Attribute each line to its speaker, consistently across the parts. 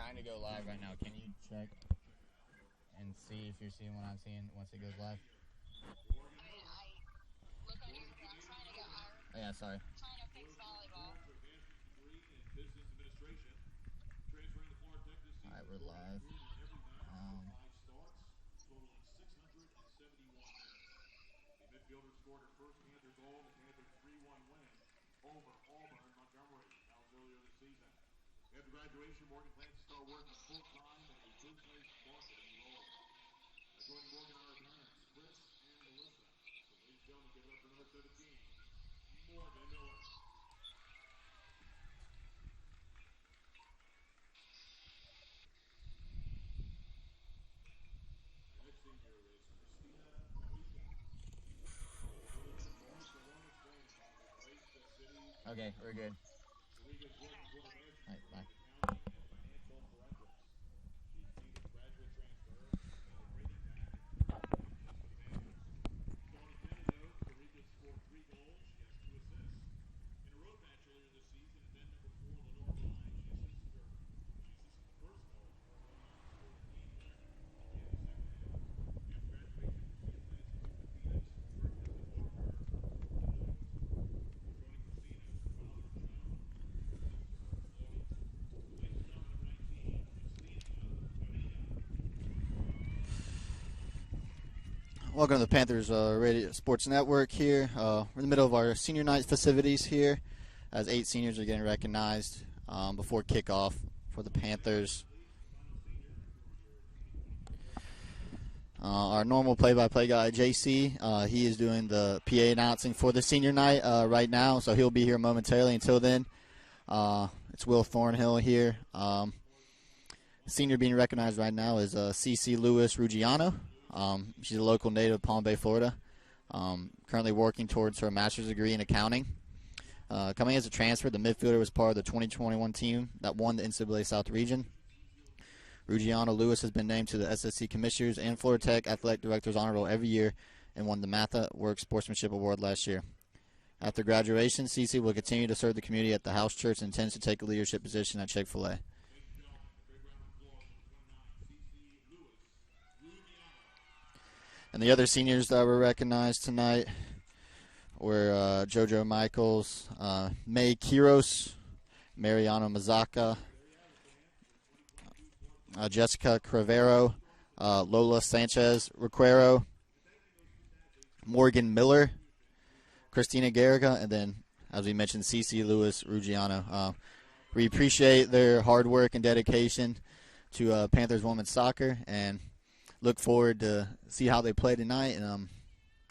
Speaker 1: trying to go live right now. Can you check and see if you're seeing what I'm seeing once it goes live? Oh, yeah, sorry. All right, we're live.
Speaker 2: Midfielder scored her first Panthers goal in the Panthers 3-1 win over Auburn Montgomery. That was earlier this season. After graduation, Morgan plans to start working full-time in a business marketing role. Joining Morgan are her parents, Chris and Melissa. So, ladies and gentlemen, give it up for number 17, Morgan Miller. The next senior is Christina Moisha.
Speaker 1: Okay, we're good. All right, bye.
Speaker 3: Welcome to the Panthers Radio Sports Network here. We're in the middle of our senior night festivities here as 8 seniors are getting recognized before kickoff for the Panthers. Our normal play-by-play guy, JC, he is doing the PA announcing for the senior night right now, so he'll be here momentarily. Until then, it's Will Thornhill here. Senior being recognized right now is CC Lewis Ruggiano. She's a local native of Palm Bay, Florida. Currently working towards her master's degree in accounting. Coming as a transfer, the midfielder was part of the 2021 team that won the NCAA South region. Ruggiano Lewis has been named to the SSC Commissioners and Florida Tech Athletic Directors Honor Roll every year and won the Matha Work Sportsmanship Award last year. After graduation, CC will continue to serve the community at the house church and intends to take a leadership position at Chick-fil-A. And the other seniors that were recognized tonight were JoJo Michaels, May Quiros, Mariano Mazaka, Jessica Cravero, Lola Sanchez Requero, Morgan Miller, Christina Garriga, and then, as we mentioned, CC Lewis Ruggiano. We appreciate their hard work and dedication to Panthers women's soccer, and look forward to see how they play tonight and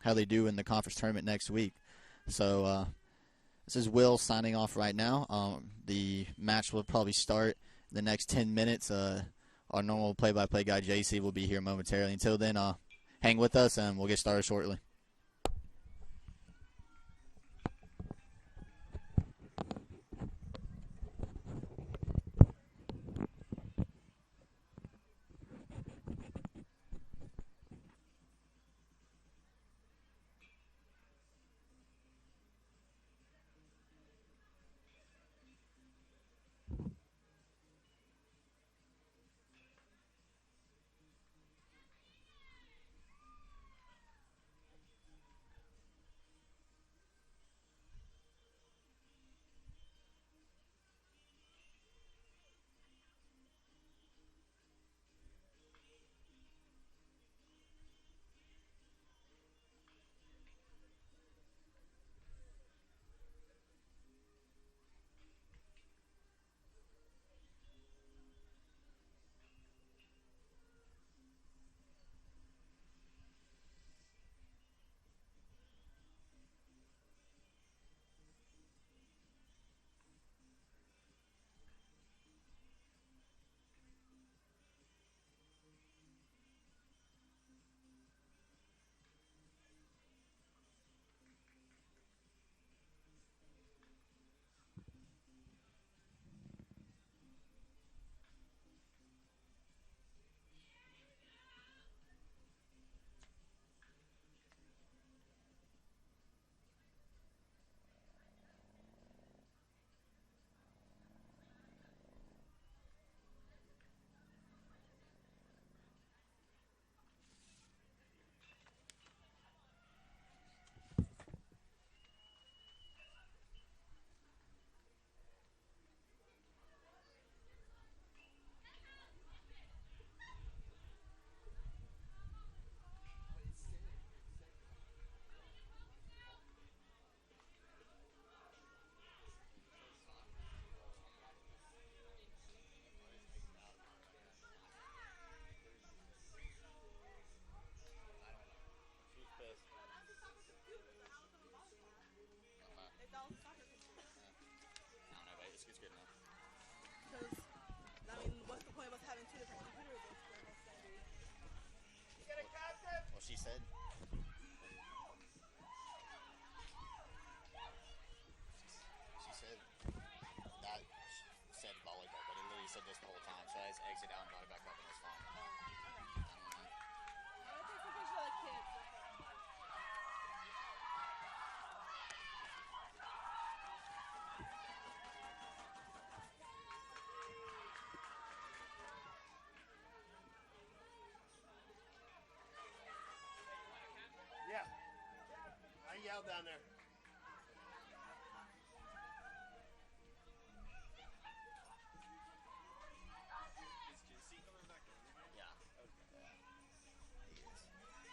Speaker 3: how they do in the conference tournament next week. So this is Will signing off right now. The match will probably start in the next 10 minutes. Our normal play-by-play guy, JC, will be here momentarily. Until then, hang with us, and we'll get started shortly. She said. She said that said volleyball, but it literally said this the whole time. So I just exit out and brought it back up, and it's fine. I don't know.
Speaker 4: Yeah. I yelled down there.
Speaker 3: Yeah.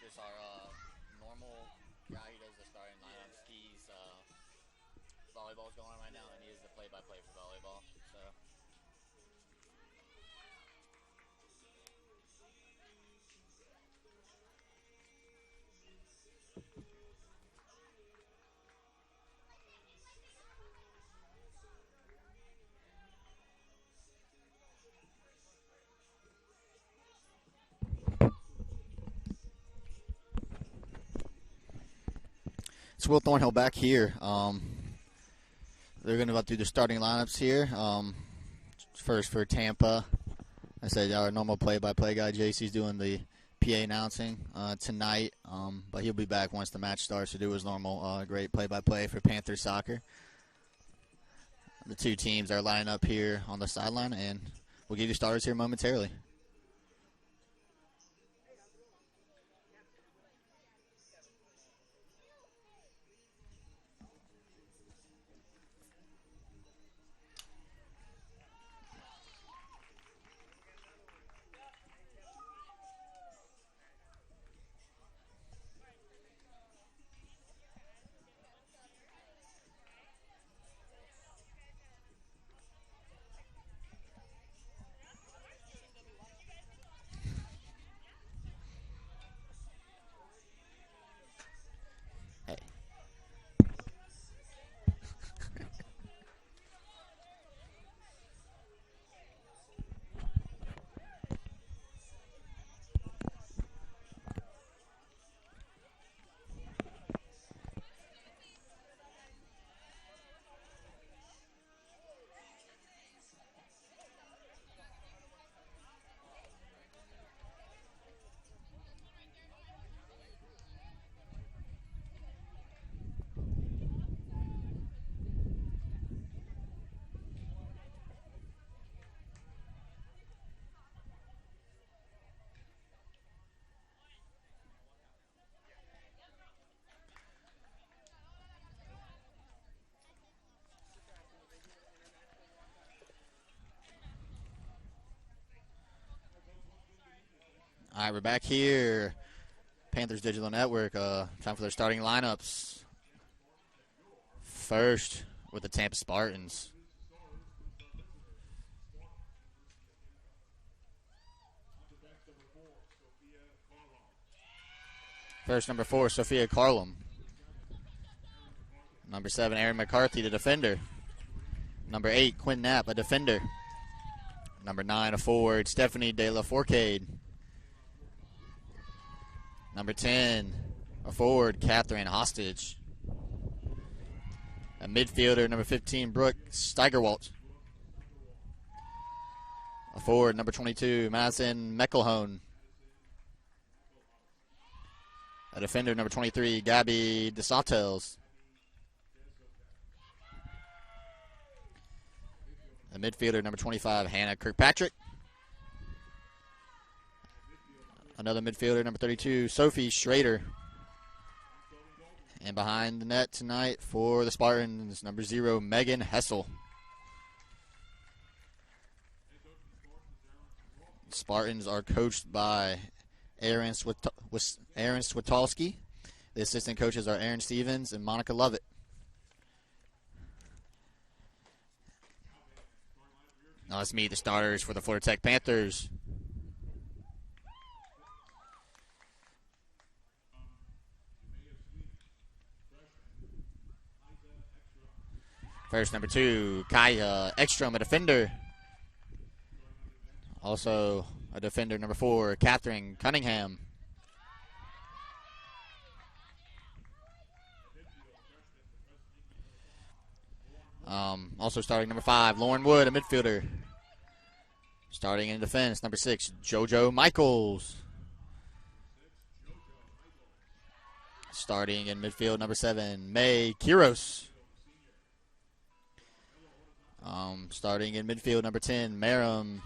Speaker 3: Here's our normal guy who does the starting lineups. He's volleyball's going on right now, and he is the play-by-play for volleyball. So. So Will Thornhill back here. They're going to do the starting lineups here. First for Tampa, I said our normal play-by-play guy, JC's doing the PA announcing tonight, but he'll be back once the match starts to do his normal great play-by-play for Panther soccer. The two teams are lining up here on the sideline, and we'll give you starters here momentarily. All right, we're back here. Panthers Digital Network. Time for their starting lineups. First, with the Tampa Spartans. First, number 4, Sophia Carlum. Number 7, Erin McCarthy, the defender. Number 8, Quinn Knapp, a defender. Number 9, a forward, Stephanie De La Fourcade. Number 10, a forward, Catherine Hostage. A midfielder, number 15, Brooke Steigerwalt. A forward, number 22, Madison Meckelhone. A defender, number 23, Gabby DeSautel. A midfielder, number 25, Hannah Kirkpatrick. Another midfielder, number 32, Sophie Schrader. And behind the net tonight for the Spartans, number 0, Megan Hessel. The Spartans are coached by Aaron Switalski. The assistant coaches are Aaron Stevens and Monica Lovett. Now let's meet the starters for the Florida Tech Panthers. First, number 2, Kaya Ekstrom, a defender. Also, a defender, number 4, Catherine Cunningham. Also starting number 5, Lauren Wood, a midfielder. Starting in defense, number 6, JoJo Michaels. Starting in midfield, number 7, May Kiros. Starting in midfield, number 10, Maram.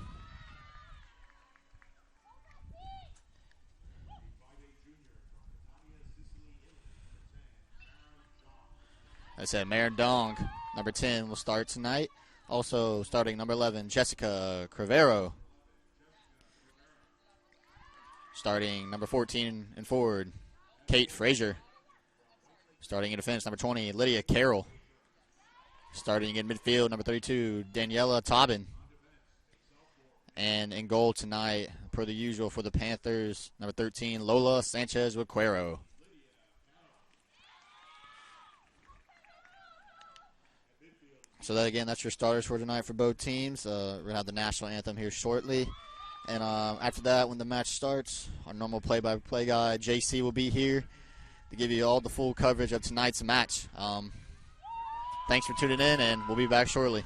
Speaker 3: I said Marin Dong, number 10, will start tonight. Also starting number 11, Jessica Crivero. Starting number 14 and forward, Kate Frazier. Starting in defense, number 20, Lydia Carroll. Starting in midfield, number 32, Daniela Taubin. And in goal tonight, per the usual for the Panthers, number 13, Lola Sanchez-Waquero. So that again, that's your starters for tonight for both teams. We're going to have the national anthem here shortly. And after that, when the match starts, our normal play-by-play guy, JC, will be here to give you all the full coverage of tonight's match. Thanks for tuning in, and we'll be back shortly.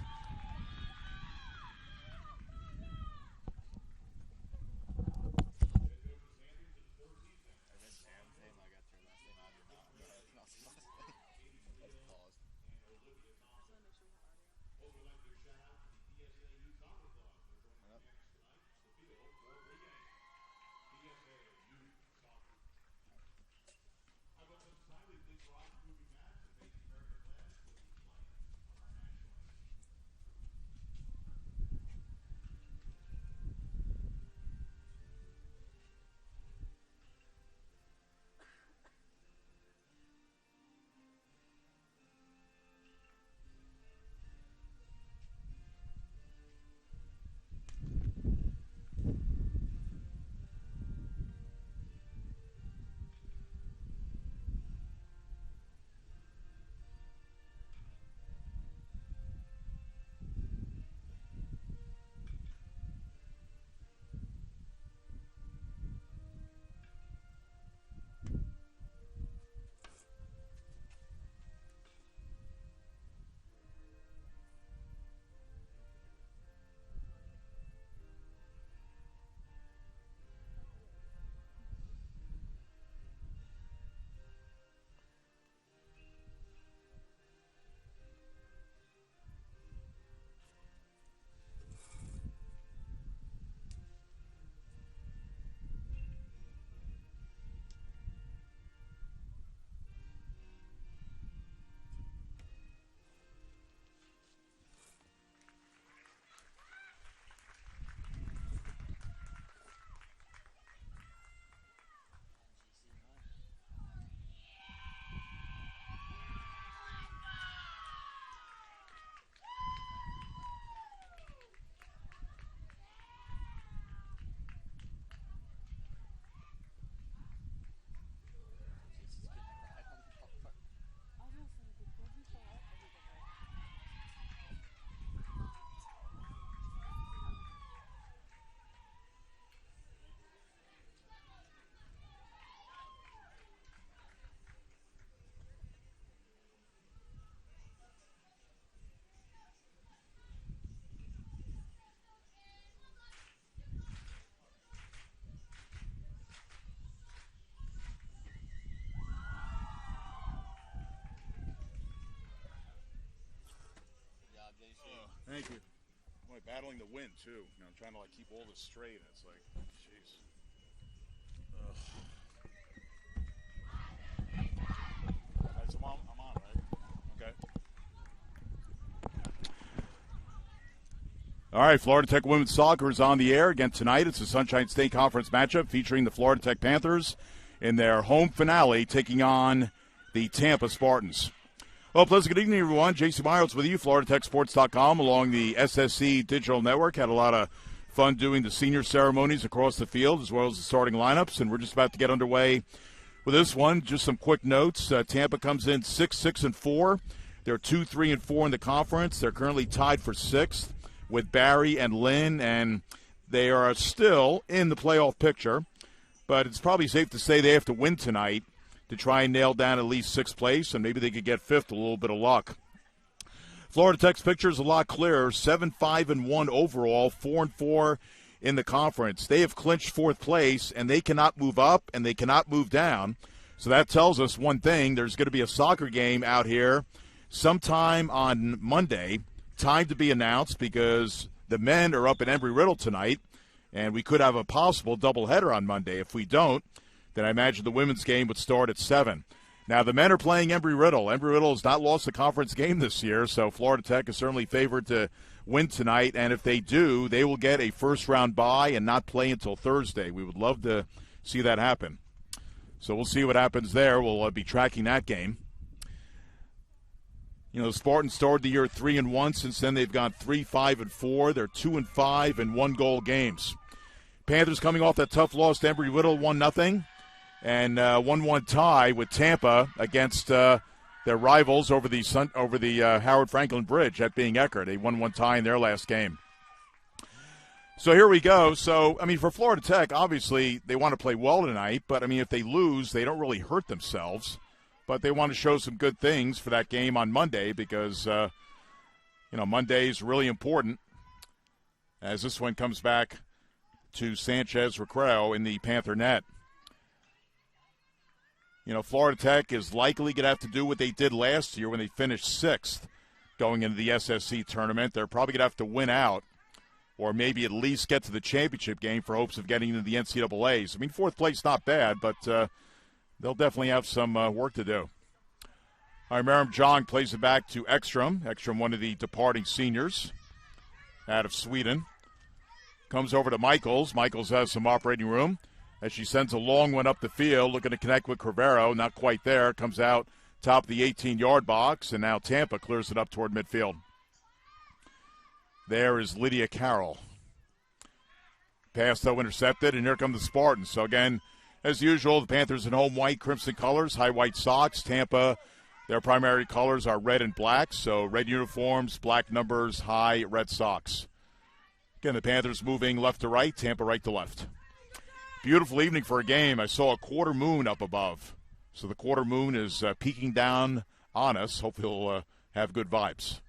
Speaker 2: Thank you. Boy, battling the wind, too. You know, I'm trying to, keep all this straight, and it's like, jeez. All right, so I'm on, right? Okay. All right, Florida Tech Women's Soccer is on the air again tonight. It's a Sunshine State Conference matchup featuring the Florida Tech Panthers in their home finale taking on the Tampa Spartans. Well, pleasant good evening, everyone. J.C. Miles with you, FloridaTechSports.com, along the SSC Digital Network. Had a lot of fun doing the senior ceremonies across the field as well as the starting lineups, and we're just about to get underway with this one. Just some quick notes. Tampa comes in 6-6-4. They're 2-3-4 in the conference. They're currently tied for 6th with Barry and Lynn, and they are still in the playoff picture. But it's probably safe to say they have to win tonight to try and nail down at least 6th place, and maybe they could get 5th, a little bit of luck. Florida Tech's picture is a lot clearer. 7-5-1 overall, 4-4 in the conference. They have clinched fourth place, and they cannot move up and they cannot move down. So that tells us one thing. There's going to be a soccer game out here sometime on Monday. Time to be announced because the men are up at Embry-Riddle tonight, and we could have a possible doubleheader on Monday. If we don't, then I imagine the women's game would start at 7. Now, the men are playing Embry-Riddle. Embry-Riddle has not lost a conference game this year, so Florida Tech is certainly favored to win tonight. And if they do, they will get a first-round bye and not play until Thursday. We would love to see that happen. So we'll see what happens there. We'll be tracking that game. You know, the Spartans started the year 3-1. Since then, they've gone 3-5-4. They're 2-5 in one-goal games. Panthers coming off that tough loss to Embry-Riddle, 1-0. And 1-1 tie with Tampa against their rivals over the Howard Franklin Bridge, that being Eckerd. A 1-1 tie in their last game. So here we go. So, I mean, for Florida Tech, obviously they want to play well tonight. But, I mean, if they lose, they don't really hurt themselves. But they want to show some good things for that game on Monday because, Monday is really important as this one comes back to Sanchez Recreo in the Panther net. You know, Florida Tech is likely going to have to do what they did last year when they finished 6th going into the SSC tournament. They're probably going to have to win out or maybe at least get to the championship game for hopes of getting into the NCAAs. I mean, 4th place not bad, but they'll definitely have some work to do. All right, Merrim Jong plays it back to Ekstrom. Ekstrom, one of the departing seniors out of Sweden. Comes over to Michaels. Michaels has some operating room as she sends a long one up the field, looking to connect with Crivero. Not quite there. Comes out top of the 18-yard box, and now Tampa clears it up toward midfield. There is Lydia Carroll. Pass, though, intercepted, and here come the Spartans. So, again, as usual, the Panthers in home white, crimson colors, high white socks. Tampa, their primary colors are red and black, so red uniforms, black numbers, high red socks. Again, the Panthers moving left to right, Tampa right to left. Beautiful evening for a game. I saw a quarter moon up above. So the quarter moon is peeking down on us. Hopefully we'll have good vibes.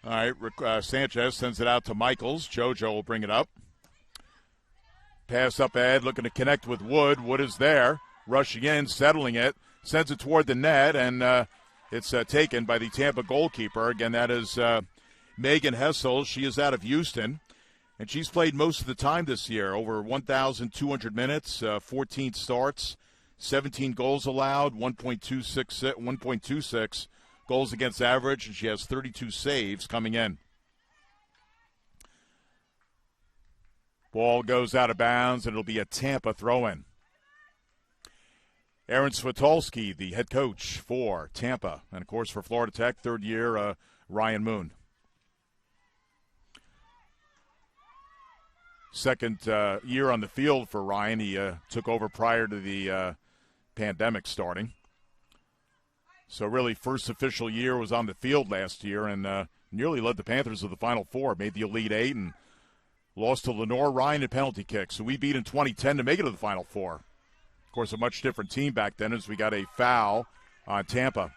Speaker 2: All right, Sanchez sends it out to Michaels. JoJo will bring it up. Pass up ahead, looking to connect with Wood. Wood is there, rushing in, settling it. Sends it toward the net, and it's taken by the Tampa goalkeeper. Again, that is Megan Hessel. She is out of Houston. And she's played most of the time this year, over 1,200 minutes, 14 starts, 17 goals allowed, 1.26 goals against average, and she has 32 saves coming in. Ball goes out of bounds, and it'll be a Tampa throw-in. Aaron Svitolski, the head coach for Tampa, and, of course, for Florida Tech, third year, Ryan Moon. Second year on the field for Ryan. He took over prior to the pandemic starting. So really first official year was on the field last year and nearly led the Panthers to the Final Four, made the Elite Eight, and lost to Lenore Ryan in penalty kicks. So we beat in 2010 to make it to the Final Four. Of course, a much different team back then as we got a foul on Tampa.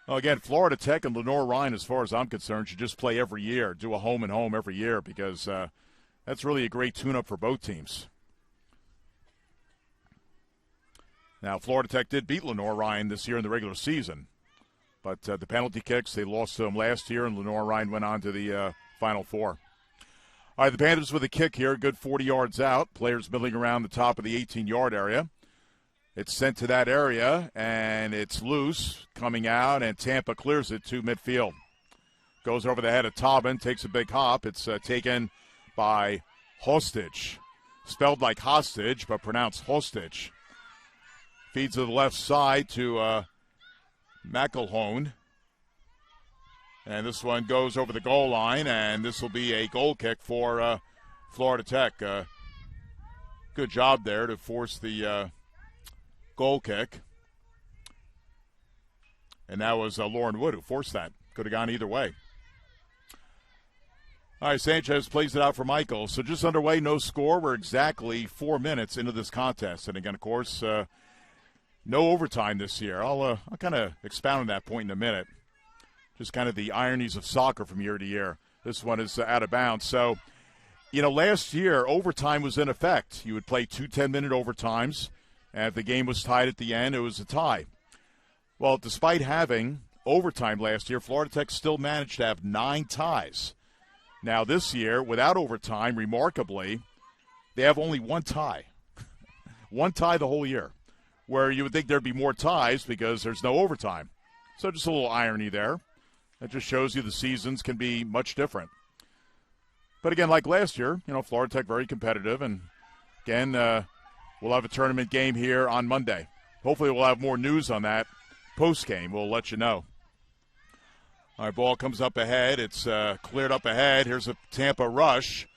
Speaker 2: Well, again, Florida Tech and Lenore Ryan, as far as I'm concerned, should just play every year, do a home and home every year because that's really a great tune-up for both teams. Now, Florida Tech did beat Lenore Ryan this year in the regular season, but the penalty kicks, they lost to them last year, and Lenore Ryan went on to the Final Four. All right, the Panthers with a kick here, good 40 yards out. Players milling around the top of the 18-yard area. It's sent to that area, and it's loose, coming out, and Tampa clears it to midfield. Goes over the head of Tobin, takes a big hop. It's taken by Hostage. Spelled like hostage, but pronounced Hostage. Feeds to the left side to McElhone. And this one goes over the goal line, and this will be a goal kick for Florida Tech. Good job there to force the goal kick. And that was Lauren Wood who forced that. Could have gone either way. All right, Sanchez plays it out for Michael. So just underway, no score. We're exactly 4 minutes into this contest. And again, of course, no overtime this year. I'll kind of expound on that point in a minute. Just kind of the ironies of soccer from year to year. This one is out of bounds. So, last year, overtime was in effect. You would play 2 10-minute overtimes, and if the game was tied at the end, it was a tie. Well, despite having overtime last year, Florida Tech still managed to have 9 ties. Now, this year, without overtime, remarkably, they have only 1 tie. 1 tie the whole year, where you would think there'd be more ties because there's no overtime. So just a little irony there. That just shows you the seasons can be much different. But again, like last year, Florida Tech very competitive. And again, we'll have a tournament game here on Monday. Hopefully we'll have more news on that post-game. We'll let you know. All right, ball comes up ahead. It's cleared up ahead. Here's a Tampa rush.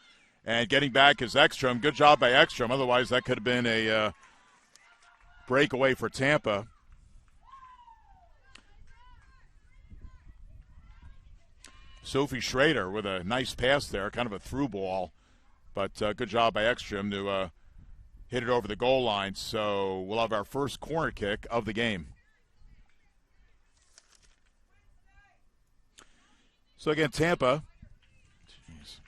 Speaker 2: And getting back is Ekstrom. Good job by Ekstrom. Otherwise, that could have been a breakaway for Tampa. Sophie Schrader with a nice pass there, kind of a through ball. But good job by Ekstrom to hit it over the goal line. So we'll have our first corner kick of the game. So again, Tampa. Jeez.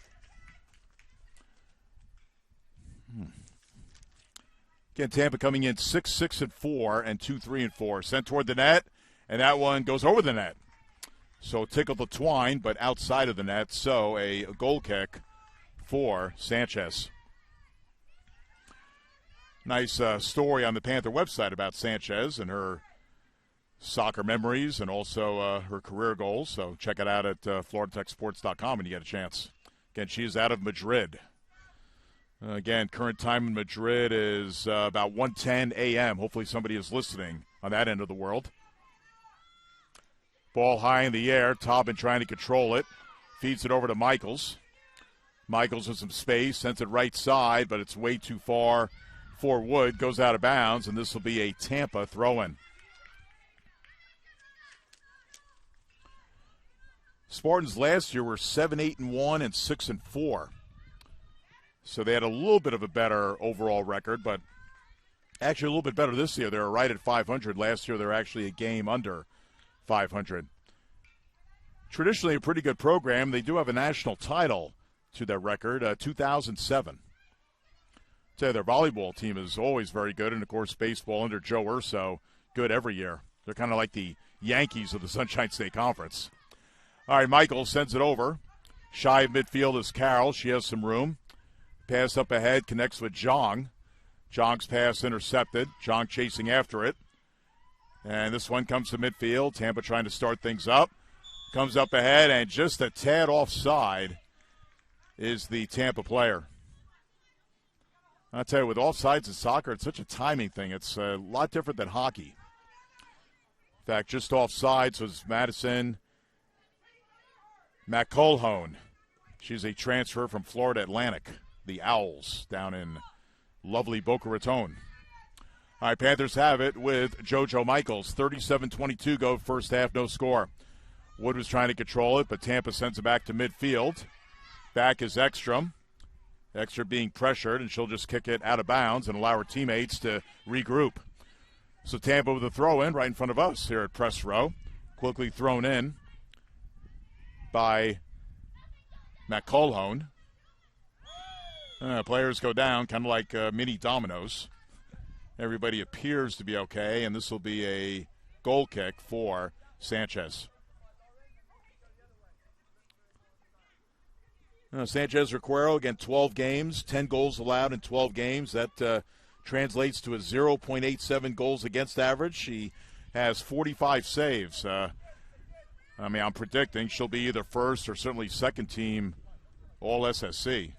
Speaker 2: Again, Tampa coming in 6-6-4 and 2-3-4. Sent toward the net, and that one goes over the net. So tickled the twine, but outside of the net. So a goal kick for Sanchez. Nice story on the Panther website about Sanchez and her soccer memories and also her career goals. So check it out at FloridaTechSports.com when you get a chance. Again, she is out of Madrid. Again, current time in Madrid is about 1:10 a.m. Hopefully somebody is listening on that end of the world. Ball high in the air. Taubman trying to control it. Feeds it over to Michaels. Michaels with some space. Sends it right side, but it's way too far for Wood. Goes out of bounds, and this will be a Tampa throw-in. Spartans last year were 7-8-1 and 6-4. So they had a little bit of a better overall record, but actually a little bit better this year. They were right at 500. Last year they were actually a game under 500. Traditionally a pretty good program. They do have a national title to their record, 2007. Tell you, their volleyball team is always very good, and of course baseball under Joe Urso, good every year. They're kind of like the Yankees of the Sunshine State Conference. All right, Michael sends it over. Shy of midfield is Carroll. She has some room. Pass up ahead, connects with Zhang. Zhang's pass intercepted. Zhang chasing after it. And this one comes to midfield. Tampa trying to start things up. Comes up ahead, and just a tad offside is the Tampa player. I'll tell you, with offsides in soccer, it's such a timing thing. It's a lot different than hockey. In fact, just offsides was Madison McCulhone. She's a transfer from Florida Atlantic, the Owls, down in lovely Boca Raton. All right, Panthers have it with JoJo Michaels. 37-22 go first half, no score. Wood was trying to control it, but Tampa sends it back to midfield. Back is Ekstrom. Ekstrom being pressured, and she'll just kick it out of bounds and allow her teammates to regroup. So Tampa with a throw-in right in front of us here at press row. Quickly thrown in by McCulhone. Players go down kind of like mini dominoes. Everybody appears to be okay, and this will be a goal kick for Sanchez. Sanchez Requero, again, 12 games, 10 goals allowed in 12 games. That translates to a 0.87 goals against average. She has 45 saves. I'm predicting she'll be either first or certainly second team All-SSC.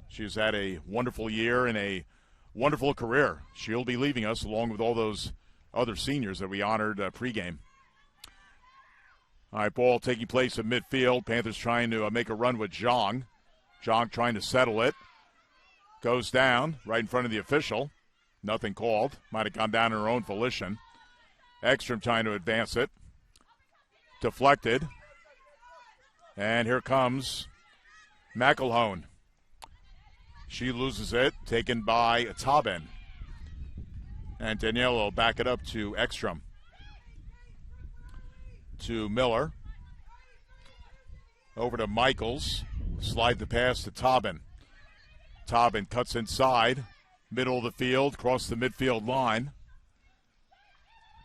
Speaker 2: She's had a wonderful year and a wonderful career. She'll be leaving us along with all those other seniors that we honored pregame. All right, ball taking place at midfield. Panthers trying to make a run with Zhang. Zhang trying to settle it. Goes down right in front of the official. Nothing called. Might have gone down in her own volition. Ekstrom trying to advance it. Deflected. And here comes McElhone. She loses it. Taken by Taubman. And Danielle will back it up to Ekstrom. To Miller. Over to Michaels. Slide the pass to Taubin. Taubin cuts inside. Middle of the field. Across the midfield line.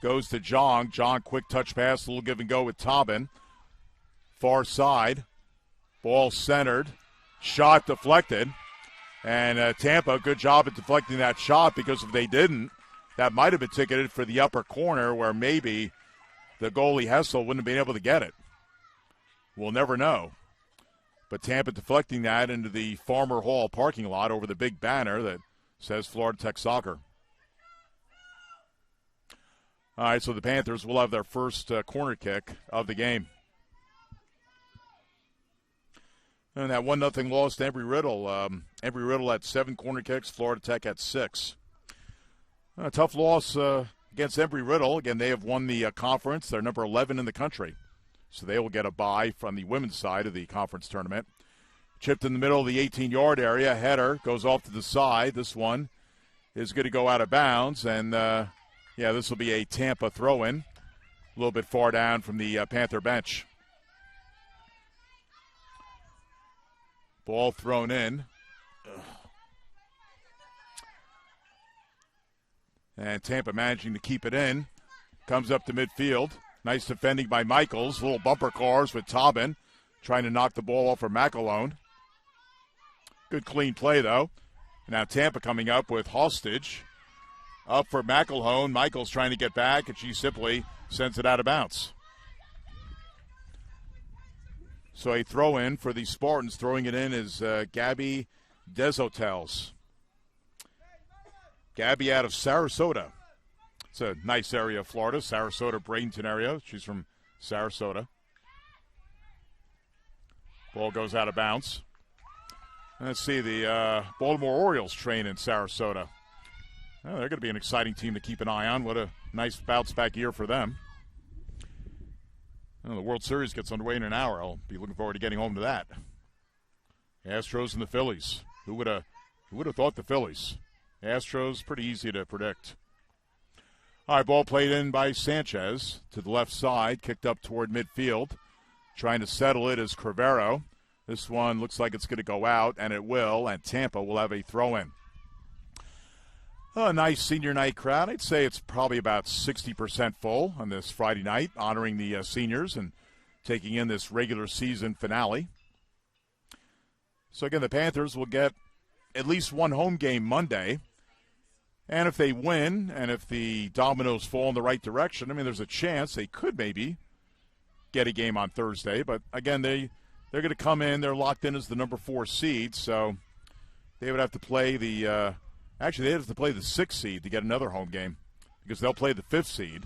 Speaker 2: Goes to Jong. Jong, quick touch pass. A little give and go with Taubin. Far side. Ball centered. Shot deflected. And Tampa, good job at deflecting that shot, because if they didn't, that might have been ticketed for the upper corner where maybe the goalie Hessel wouldn't have been able to get it. We'll never know. But Tampa deflecting that into the Farmer Hall parking lot over the big banner that says Florida Tech Soccer. All right, so the Panthers will have their first corner kick of the game. And that 1-0 loss to Embry-Riddle. Embry-Riddle had 7 corner kicks. Florida Tech had 6. A tough loss against Embry-Riddle. Again, they have won the conference. They're number 11 in the country. So they will get a bye from the women's side of the conference tournament. Chipped in the middle of the 18-yard area. Header goes off to the side. This one is going to go out of bounds. And, this will be a Tampa throw-in. A little bit far down from the Panther bench. Ball thrown in. And Tampa managing to keep it in. Comes up to midfield. Nice defending by Michaels. Little bumper cars with Taubin trying to knock the ball off for McAlone. Good clean play, though. Now Tampa coming up with Hostage. Up for McElhone. Michaels trying to get back, and she simply sends it out of bounds. So a throw-in for the Spartans. Throwing it in is Gabby Deshotels. Gabby out of Sarasota. It's a nice area of Florida, Sarasota, Bradenton area. She's from Sarasota. Ball goes out of bounds. Let's see, the Baltimore Orioles train in Sarasota. Well, they're going to be an exciting team to keep an eye on. What a nice bounce-back year for them. Well, the World Series gets underway in an hour. I'll be looking forward to getting home to that. Astros and the Phillies. Who would have thought the Phillies? Astros, pretty easy to predict. All right, ball played in by Sanchez to the left side, kicked up toward midfield. Trying to settle it is Crivero. This one looks like it's going to go out, and it will, and Tampa will have a throw-in. A nice senior night crowd. I'd say it's probably about 60% full on this Friday night, honoring the seniors and taking in this regular season finale. So, again, the Panthers will get at least one home game Monday. And if they win, and if the dominoes fall in the right direction, I mean, there's a chance they could maybe get a game on Thursday. But, again, they're going to come in. They're locked in as the number 4 seed. So they would have to play the they have to play the 6th seed to get another home game, because they'll play the 5th seed.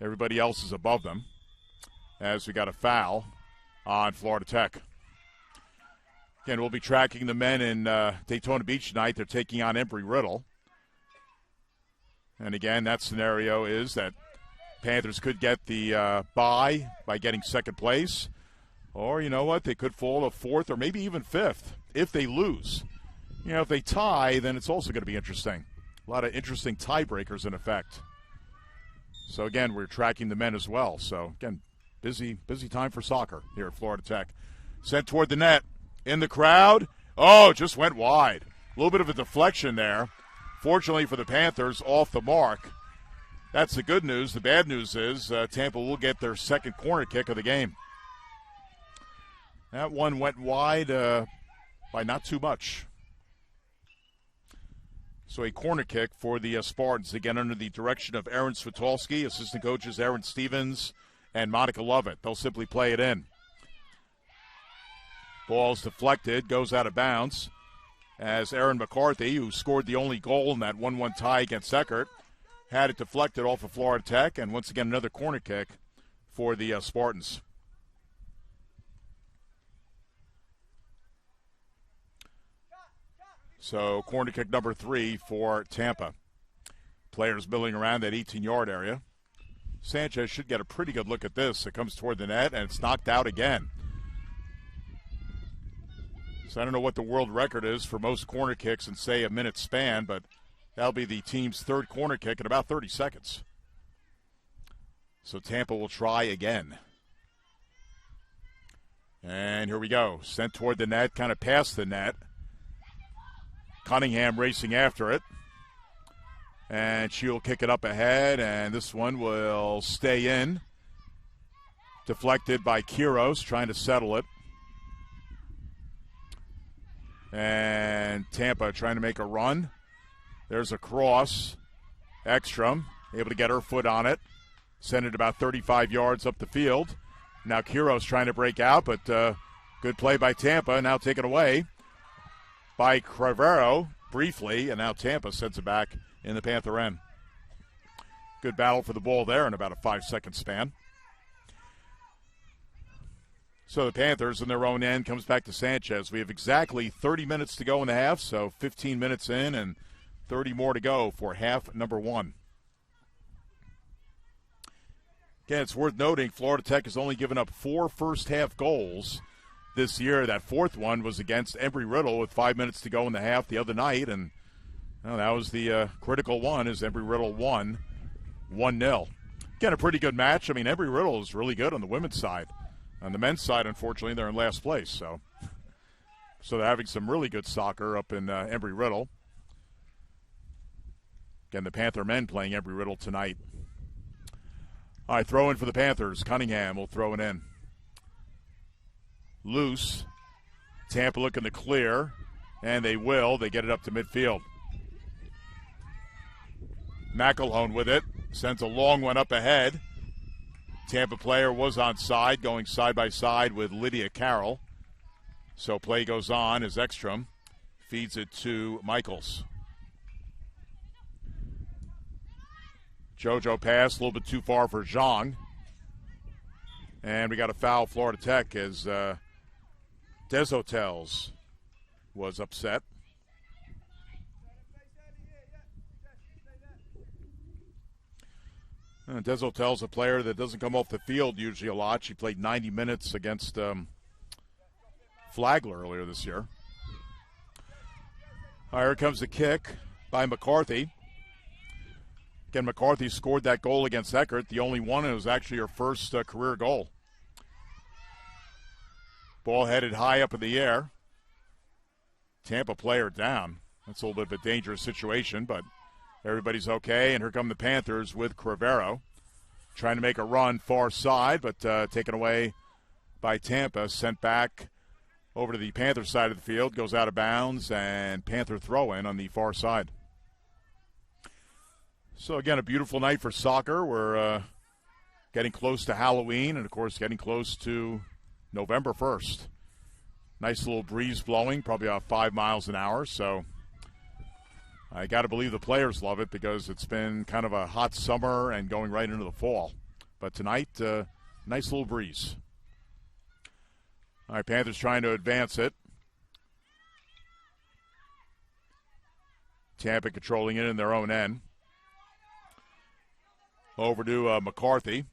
Speaker 2: Everybody else is above them, as we got a foul on Florida Tech. Again, we'll be tracking the men in Daytona Beach tonight. They're taking on Embry-Riddle. And, again, that scenario is that Panthers could get the bye by getting second place. Or, you know what, they could fall to 4th or maybe even 5th if they lose. You know, if they tie, then it's also going to be interesting. A lot of interesting tiebreakers in effect. So, again, we're tracking the men as well. So, again, busy time for soccer here at Florida Tech. Sent toward the net. In the crowd. Oh, just went wide. A little bit of a deflection there. Fortunately for the Panthers, off the mark. That's the good news. The bad news is Tampa will get their second corner kick of the game. That one went wide by not too much. So a corner kick for the Spartans, again under the direction of Aaron Svitolski, assistant coaches Aaron Stevens and Monica Lovett. They'll simply play it in. Ball's deflected, goes out of bounds, as Aaron McCarthy, who scored the only goal in that 1-1 tie against Eckert, had it deflected off of Florida Tech, and once again another corner kick for the Spartans. So corner kick number 3 for Tampa. Players milling around that 18-yard area. Sanchez should get a pretty good look at this. It comes toward the net, and it's knocked out again. So I don't know what the world record is for most corner kicks in, say, a minute span, but That'll be the team's third corner kick in about 30 seconds. So Tampa will try again. And here we go. Sent toward the net, kind of past the net. Cunningham racing after it. And she'll kick it up ahead, and this one will stay in. Deflected by Quiros, trying to settle it. And Tampa trying to make a run. There's a cross. Ekstrom able to get her foot on it. Send it about 35 yards up the field. Now Quiros trying to break out, but good play by Tampa. Now taken away by Crevero briefly, and now Tampa sends it back in the Panther end. Good battle for the ball there in about a 5-second span. So the Panthers in their own end comes back to Sanchez. We have exactly 30 minutes to go in the half, so 15 minutes in and 30 more to go for half number 1. Again, it's worth noting Florida Tech has only given up 4 first-half goals this year. That fourth one was against Embry-Riddle with 5 minutes to go in the half the other night, and that was the critical one as Embry-Riddle won 1-0. Again, a pretty good match. I mean, Embry-Riddle is really good on the women's side. On the men's side, unfortunately, they're in last place. So they're having some really good soccer up in Embry-Riddle. Again, the Panther men playing Embry-Riddle tonight. All right, throw in for the Panthers. Cunningham will throw it in. Loose. Tampa looking to clear, and they will. They get it up to midfield. McElhone with it. Sends a long one up ahead. Tampa player was onside, going side by side with Lydia Carroll. So play goes on as Ekstrom feeds it to Michaels. JoJo pass, a little bit too far for Zhang. And we got a foul, Florida Tech, as Deshotels was upset. Deshotels a player that doesn't come off the field usually a lot. She played 90 minutes against Flagler earlier this year. All right, here comes the kick by McCarthy. Again, McCarthy scored that goal against Eckert, the only one, and it was actually her first career goal. Ball headed high up in the air. Tampa player down. That's a little bit of a dangerous situation, but everybody's okay, and here come the Panthers with Crevero. Trying to make a run far side, but taken away by Tampa. Sent back over to the Panther side of the field. Goes out of bounds, and Panther throw-in on the far side. So, again, a beautiful night for soccer. We're getting close to Halloween and, of course, getting close to November 1st. Nice little breeze blowing, probably about 5 miles an hour. So I got to believe the players love it because it's been kind of a hot summer and going right into the fall. But tonight, nice little breeze. All right, Panthers trying to advance it. Tampa controlling it in their own end. Over to McCarthy.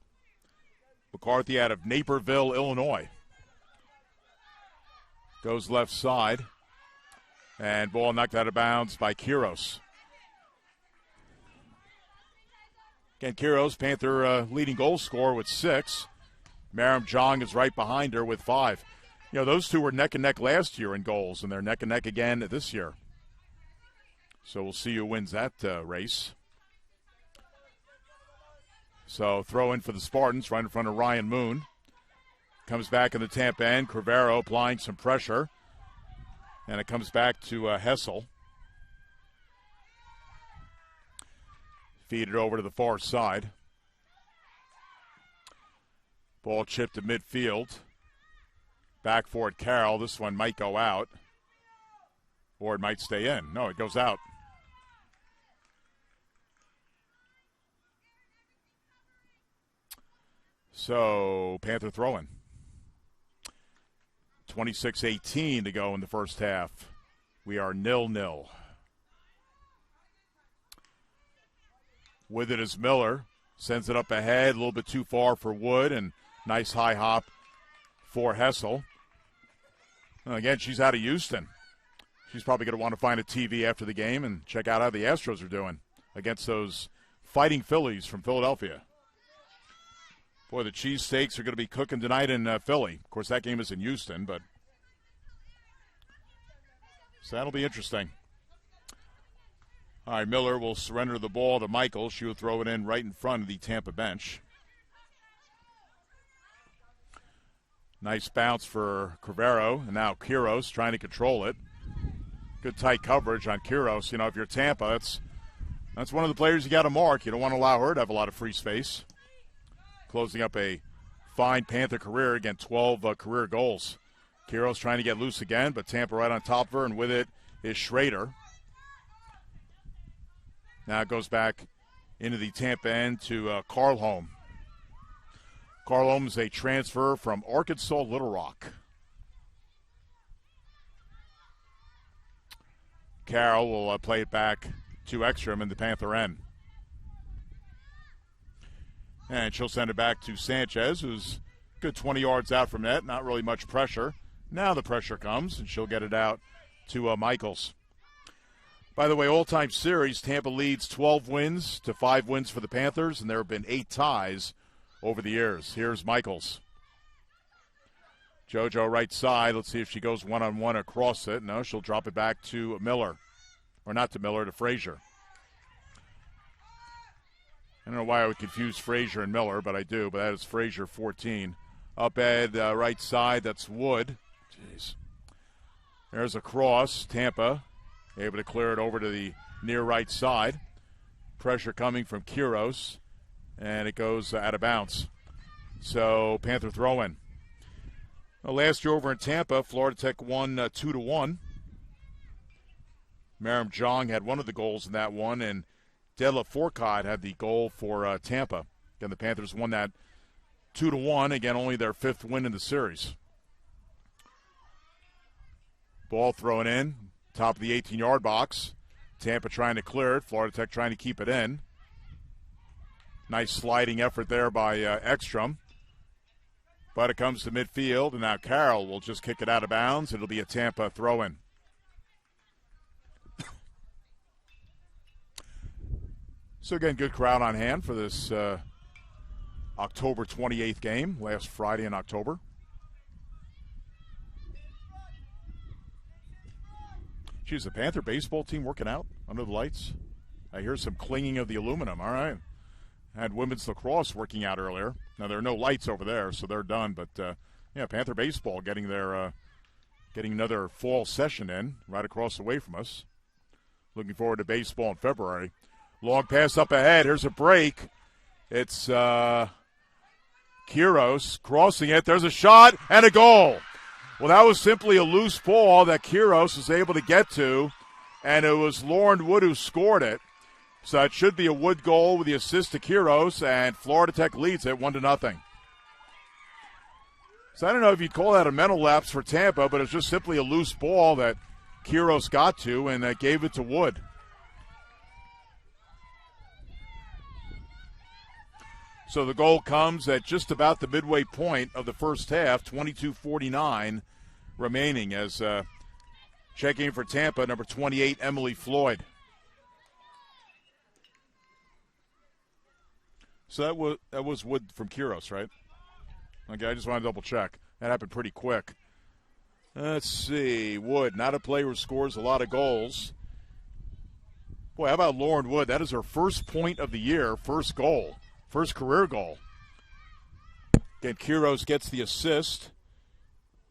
Speaker 2: McCarthy out of Naperville, Illinois. Goes left side. And ball knocked out of bounds by Quiros. Again, Quiros, Panther leading goal scorer with 6. Maram Jong is right behind her with 5. You know, those two were neck and neck last year in goals, and they're neck and neck again this year. So we'll see who wins that race. So throw in for the Spartans right in front of Ryan Moon. Comes back in the Tampa end. Crevero applying some pressure. And it comes back to Hessel. Feed it over to the far side. Ball chipped to midfield. Back for it, Carroll. This one might go out. Or it might stay in. No, it goes out. So, Panther throwing. 26-18 to go in the first half. We are 0-0. With it is Miller. Sends it up ahead, a little bit too far for Wood, and nice high hop for Hessel. Again, she's out of Houston. She's probably going to want to find a TV after the game and check out how the Astros are doing against those Fighting Phillies from Philadelphia. Boy, the cheesesteaks are going to be cooking tonight in Philly. Of course, that game is in Houston, but so that'll be interesting. All right, Miller will surrender the ball to Michael. She will throw it in right in front of the Tampa bench. Nice bounce for Crivero, and now Quiros trying to control it. Good tight coverage on Quiros. You know, if you're Tampa, that's one of the players you got to mark. You don't want to allow her to have a lot of free space. Closing up a fine Panther career, again, 12 career goals. Quiros trying to get loose again, but Tampa right on top of her, and with it is Schrader. Now it goes back into the Tampa end to Carlholm. Carlholm is a transfer from Arkansas Little Rock. Carroll will play it back to Ekstrom in the Panther end. And she'll send it back to Sanchez, who's good 20 yards out from net. Not really much pressure. Now the pressure comes, and she'll get it out to Michaels. By the way, all-time series, Tampa leads 12 wins to 5 wins for the Panthers, and there have been 8 ties over the years. Here's Michaels. JoJo right side. Let's see if she goes one-on-one across it. No, she'll drop it back to Miller. Or not to Miller, to Frazier. I don't know why I would confuse Frazier and Miller, but I do. But that is Frazier, 14. Up at right side, that's Wood. Jeez. There's a cross. Tampa able to clear it over to the near right side. Pressure coming from Quiros, and it goes out of bounds. So Panther throw-in. Well, last year over in Tampa, Florida Tech won 2-1. Merrim Jong had one of the goals in that one, and De La Fourcade had the goal for Tampa. Again, the Panthers won that 2-1. Again, only their 5th win in the series. Ball thrown in, top of the 18-yard box. Tampa trying to clear it. Florida Tech trying to keep it in. Nice sliding effort there by Ekstrom. But it comes to midfield, and now Carroll will just kick it out of bounds. It'll be a Tampa throw-in. So, again, good crowd on hand for this October 28th game, last Friday in October. Geez, the Panther baseball team working out under the lights. I hear some clinging of the aluminum. All right. Had women's lacrosse working out earlier. Now, there are no lights over there, so they're done. But, yeah, Panther baseball getting their getting another fall session in right across the way from us. Looking forward to baseball in February. Long pass up ahead. Here's a break. It's Quiros crossing it. There's a shot and a goal. Well, that was simply a loose ball that Quiros was able to get to, and it was Lauren Wood who scored it. So it should be a Wood goal with the assist to Quiros, and Florida Tech leads it 1-0. So I don't know if you'd call that a mental lapse for Tampa, but it's just simply a loose ball that Quiros got to and gave it to Wood. So the goal comes at just about the midway point of the first half, 22:49 remaining, as checking in for Tampa, number 28, Emily Floyd. So that was Wood from Quiros, right? Okay, I just want to double check. That happened pretty quick. Let's see. Wood, not a player who scores a lot of goals. Boy, how about Lauren Wood? That is her first point of the year, first goal. First career goal. Again, Quiros gets the assist.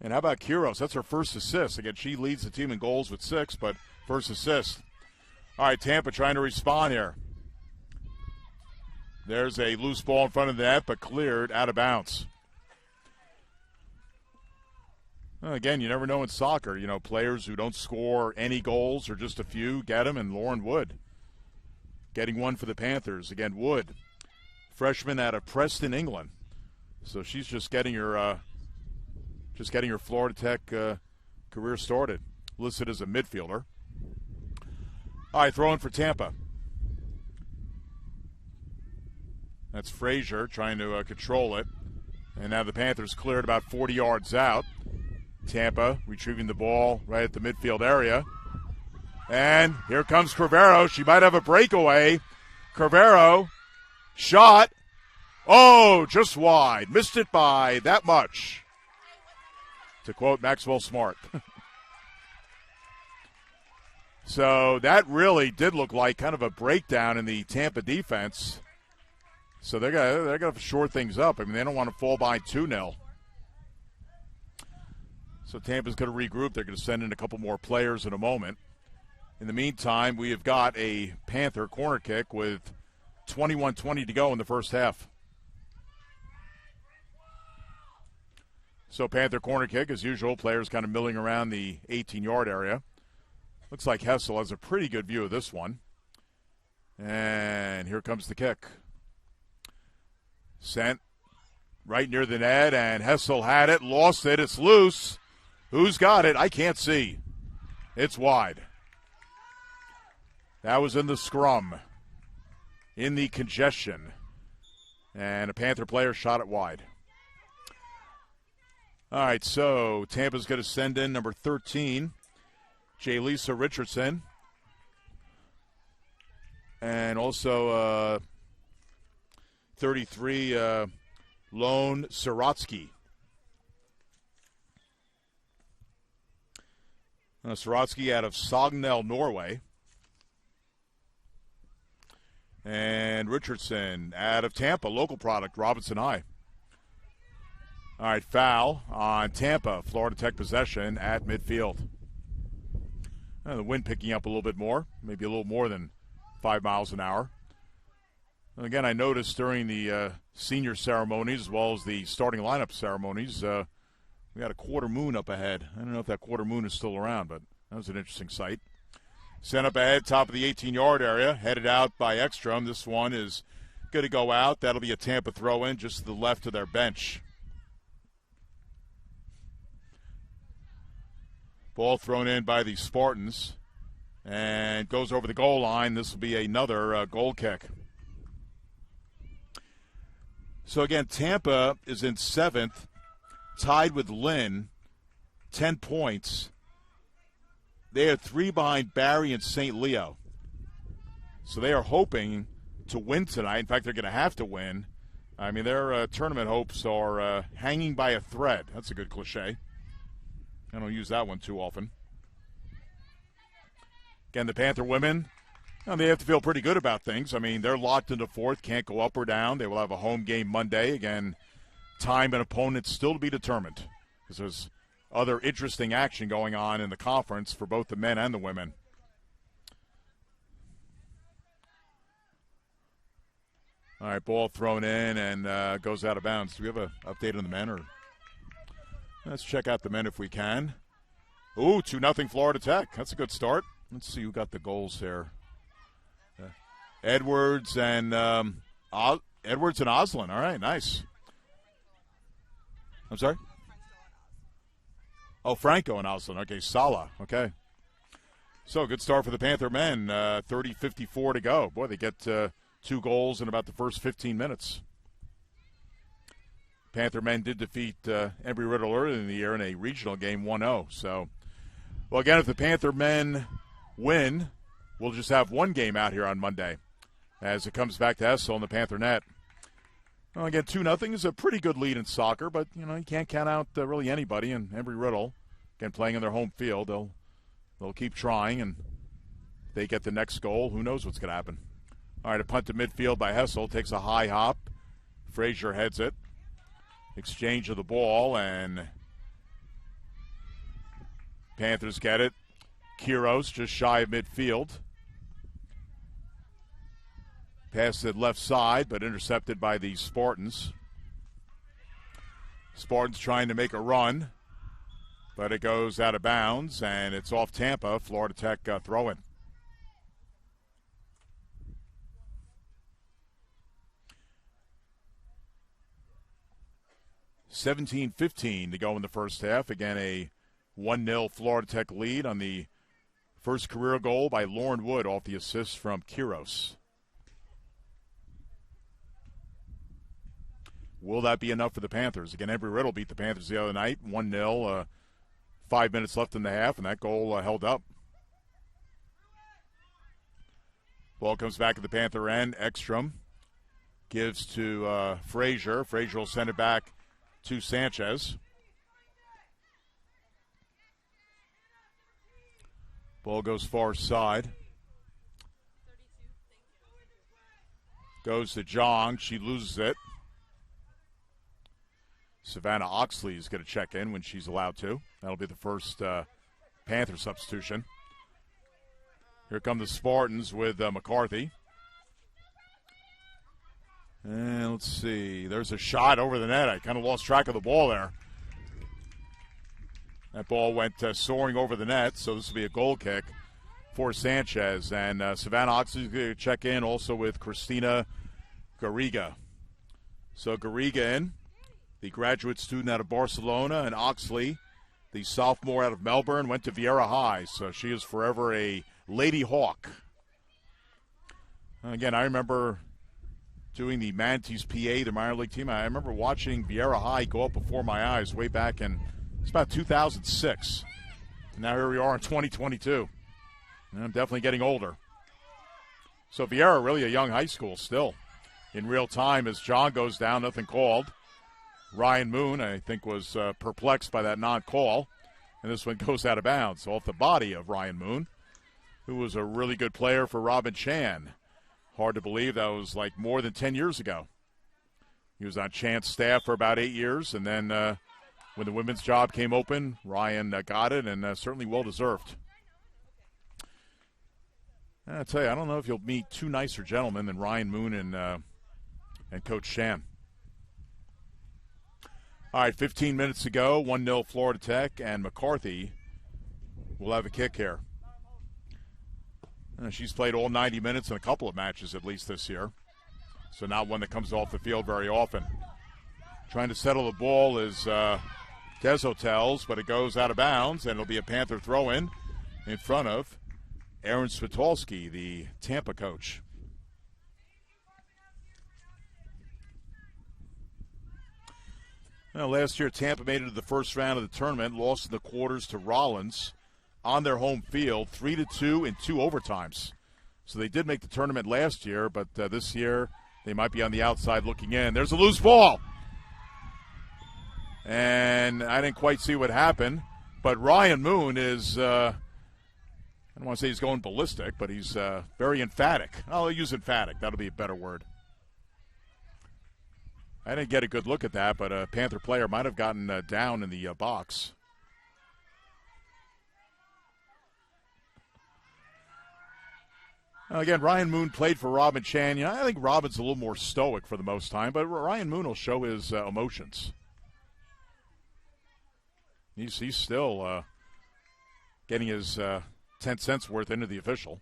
Speaker 2: And how about Quiros? That's her first assist. Again, she leads the team in goals with 6, but first assist. All right, Tampa trying to respond here. There's a loose ball in front of the net, but cleared out of bounds. Well, again, you never know in soccer. You know, players who don't score any goals or just a few get them, and Lauren Wood getting one for the Panthers. Again, Wood. Freshman out of Preston, England. So she's just getting her Florida Tech career started. Listed as a midfielder. All right, throwing for Tampa. That's Frazier trying to control it. And now the Panthers cleared about 40 yards out. Tampa retrieving the ball right at the midfield area. And here comes Crivero. She might have a breakaway. Crivero, shot. Oh, just wide. Missed it by that much. To quote Maxwell Smart. So that really did look like kind of a breakdown in the Tampa defense. So they're gonna shore things up. I mean, they don't want to fall behind 2-0. So Tampa's going to regroup. They're going to send in a couple more players in a moment. In the meantime, we have got a Panther corner kick with 21:20 to go in the first half. So Panther corner kick, as usual, players kind of milling around the 18-yard area. Looks like Hessel has a pretty good view of this one. And here comes the kick. Sent right near the net, and Hessel had it, lost it, it's loose. Who's got it? I can't see. It's wide. That was in the scrum, in the congestion. And a Panther player shot it wide. All right, so Tampa's going to send in number 13, Jalisa Richardson. And also 33, Lone Sorotsky. Sorotsky out of Sognell, Norway. And Richardson out of Tampa, local product, Robinson High. All right, foul on Tampa, Florida Tech possession at midfield. The wind picking up a little bit more, maybe a little more than 5 miles an hour. And again, I noticed during the senior ceremonies as well as the starting lineup ceremonies, we got a quarter moon up ahead. I don't know if that quarter moon is still around, but that was an interesting sight. Sent up ahead, top of the 18-yard area, headed out by Ekstrom. This one is going to go out. That'll be a Tampa throw-in just to the left of their bench. Ball thrown in by the Spartans and goes over the goal line. This will be another goal kick. So again, Tampa is in 7th, tied with Lynn, 10 points. They are 3 behind Barry and St. Leo. So they are hoping to win tonight. In fact, they're going to have to win. I mean, their tournament hopes are hanging by a thread. That's a good cliche. I don't use that one too often. Again, the Panther women, they have to feel pretty good about things. I mean, they're locked into 4th, can't go up or down. They will have a home game Monday. Again, time and opponents still to be determined because there's other interesting action going on in the conference for both the men and the women. All right, ball thrown in and goes out of bounds. Do we have an update on the men? Or let's check out the men if we can. Ooh, 2-0 Florida Tech. That's a good start. Let's see who got the goals here. Edwards and Oslin. All right, nice. I'm sorry? Oh, Franco and Oslin. Okay, Sala. Okay. So, good start for the Panther men. 30-54 to go. Boy, they get 2 goals in about the first 15 minutes. Panther men did defeat Embry-Riddle earlier in the year in a regional game 1-0. So, well, again, if the Panther men win, we'll just have 1 game out here on Monday as it comes back to Hessel in the Panther net. Well, again, 2-0 is a pretty good lead in soccer, but, you can't count out really anybody. And Embry-Riddle, again, playing in their home field, they'll keep trying, and if they get the next goal, who knows what's going to happen. All right, a punt to midfield by Hessel, takes a high hop. Frazier heads it. Exchange of the ball, and Panthers get it. Kiros just shy of midfield. Pass to the left side, but intercepted by the Spartans. Spartans trying to make a run, but it goes out of bounds, and it's off Tampa. Florida Tech throw-in. $17-15 to go in the first half. Again, a 1-0 Florida Tech lead on the first career goal by Lauren Wood off the assist from Kiros. Will that be enough for the Panthers? Again, Embry-Riddle beat the Panthers the other night, 1-0, 5 minutes left in the half, and that goal held up. Ball comes back at the Panther end. Ekstrom gives to Frazier. Frazier will send it back to Sanchez. Ball goes far side. Goes to Jong. She loses it. Savannah Oxley is going to check in when she's allowed to. That'll be the first Panther substitution. Here come the Spartans with McCarthy. And let's see. There's a shot over the net. I kind of lost track of the ball there. That ball went soaring over the net, so this will be a goal kick for Sanchez. And Savannah Oxley is going to check in also with Christina Garriga. So Garriga in, the graduate student out of Barcelona, and Oxley, the sophomore out of Melbourne, went to Vieira High. So she is forever a Lady Hawk. Again, I remember doing the Mantis PA, the minor league team. I remember watching Vieira High go up before my eyes way back in, it's about 2006. Now here we are in 2022. And I'm definitely getting older. So Vieira, really a young high school still. In real time as John goes down, nothing called. Ryan Moon, I think, was perplexed by that non-call. And this one goes out of bounds off the body of Ryan Moon, who was a really good player for Robin Chan. Hard to believe that was like more than 10 years ago. He was on Chan's staff for about 8 years, and then when the women's job came open, Ryan got it, and certainly well-deserved. I tell you, I don't know if you'll meet two nicer gentlemen than Ryan Moon and Coach Chan. All right, 15 minutes to go, 1-0 Florida Tech, and McCarthy will have a kick here. She's played all 90 minutes in a couple of matches at least this year, so not one that comes off the field very often. Trying to settle the ball is Des Hotels, but it goes out of bounds, and it'll be a Panther throw-in front of Aaron Svitolsky, the Tampa coach. Now, last year, Tampa made it to the first round of the tournament, lost in the quarters to Rollins on their home field, 3-2 in 2 overtimes. So they did make the tournament last year, but this year they might be on the outside looking in. There's a loose ball. And I didn't quite see what happened, but Ryan Moon is, I don't want to say he's going ballistic, but he's very emphatic. I'll use emphatic. That'll be a better word. I didn't get a good look at that, but a Panther player might have gotten down in the box. Again, Ryan Moon played for Robin Chan. I think Robin's a little more stoic for the most time, but Ryan Moon will show his emotions. He's still getting his 10 cents worth into the official.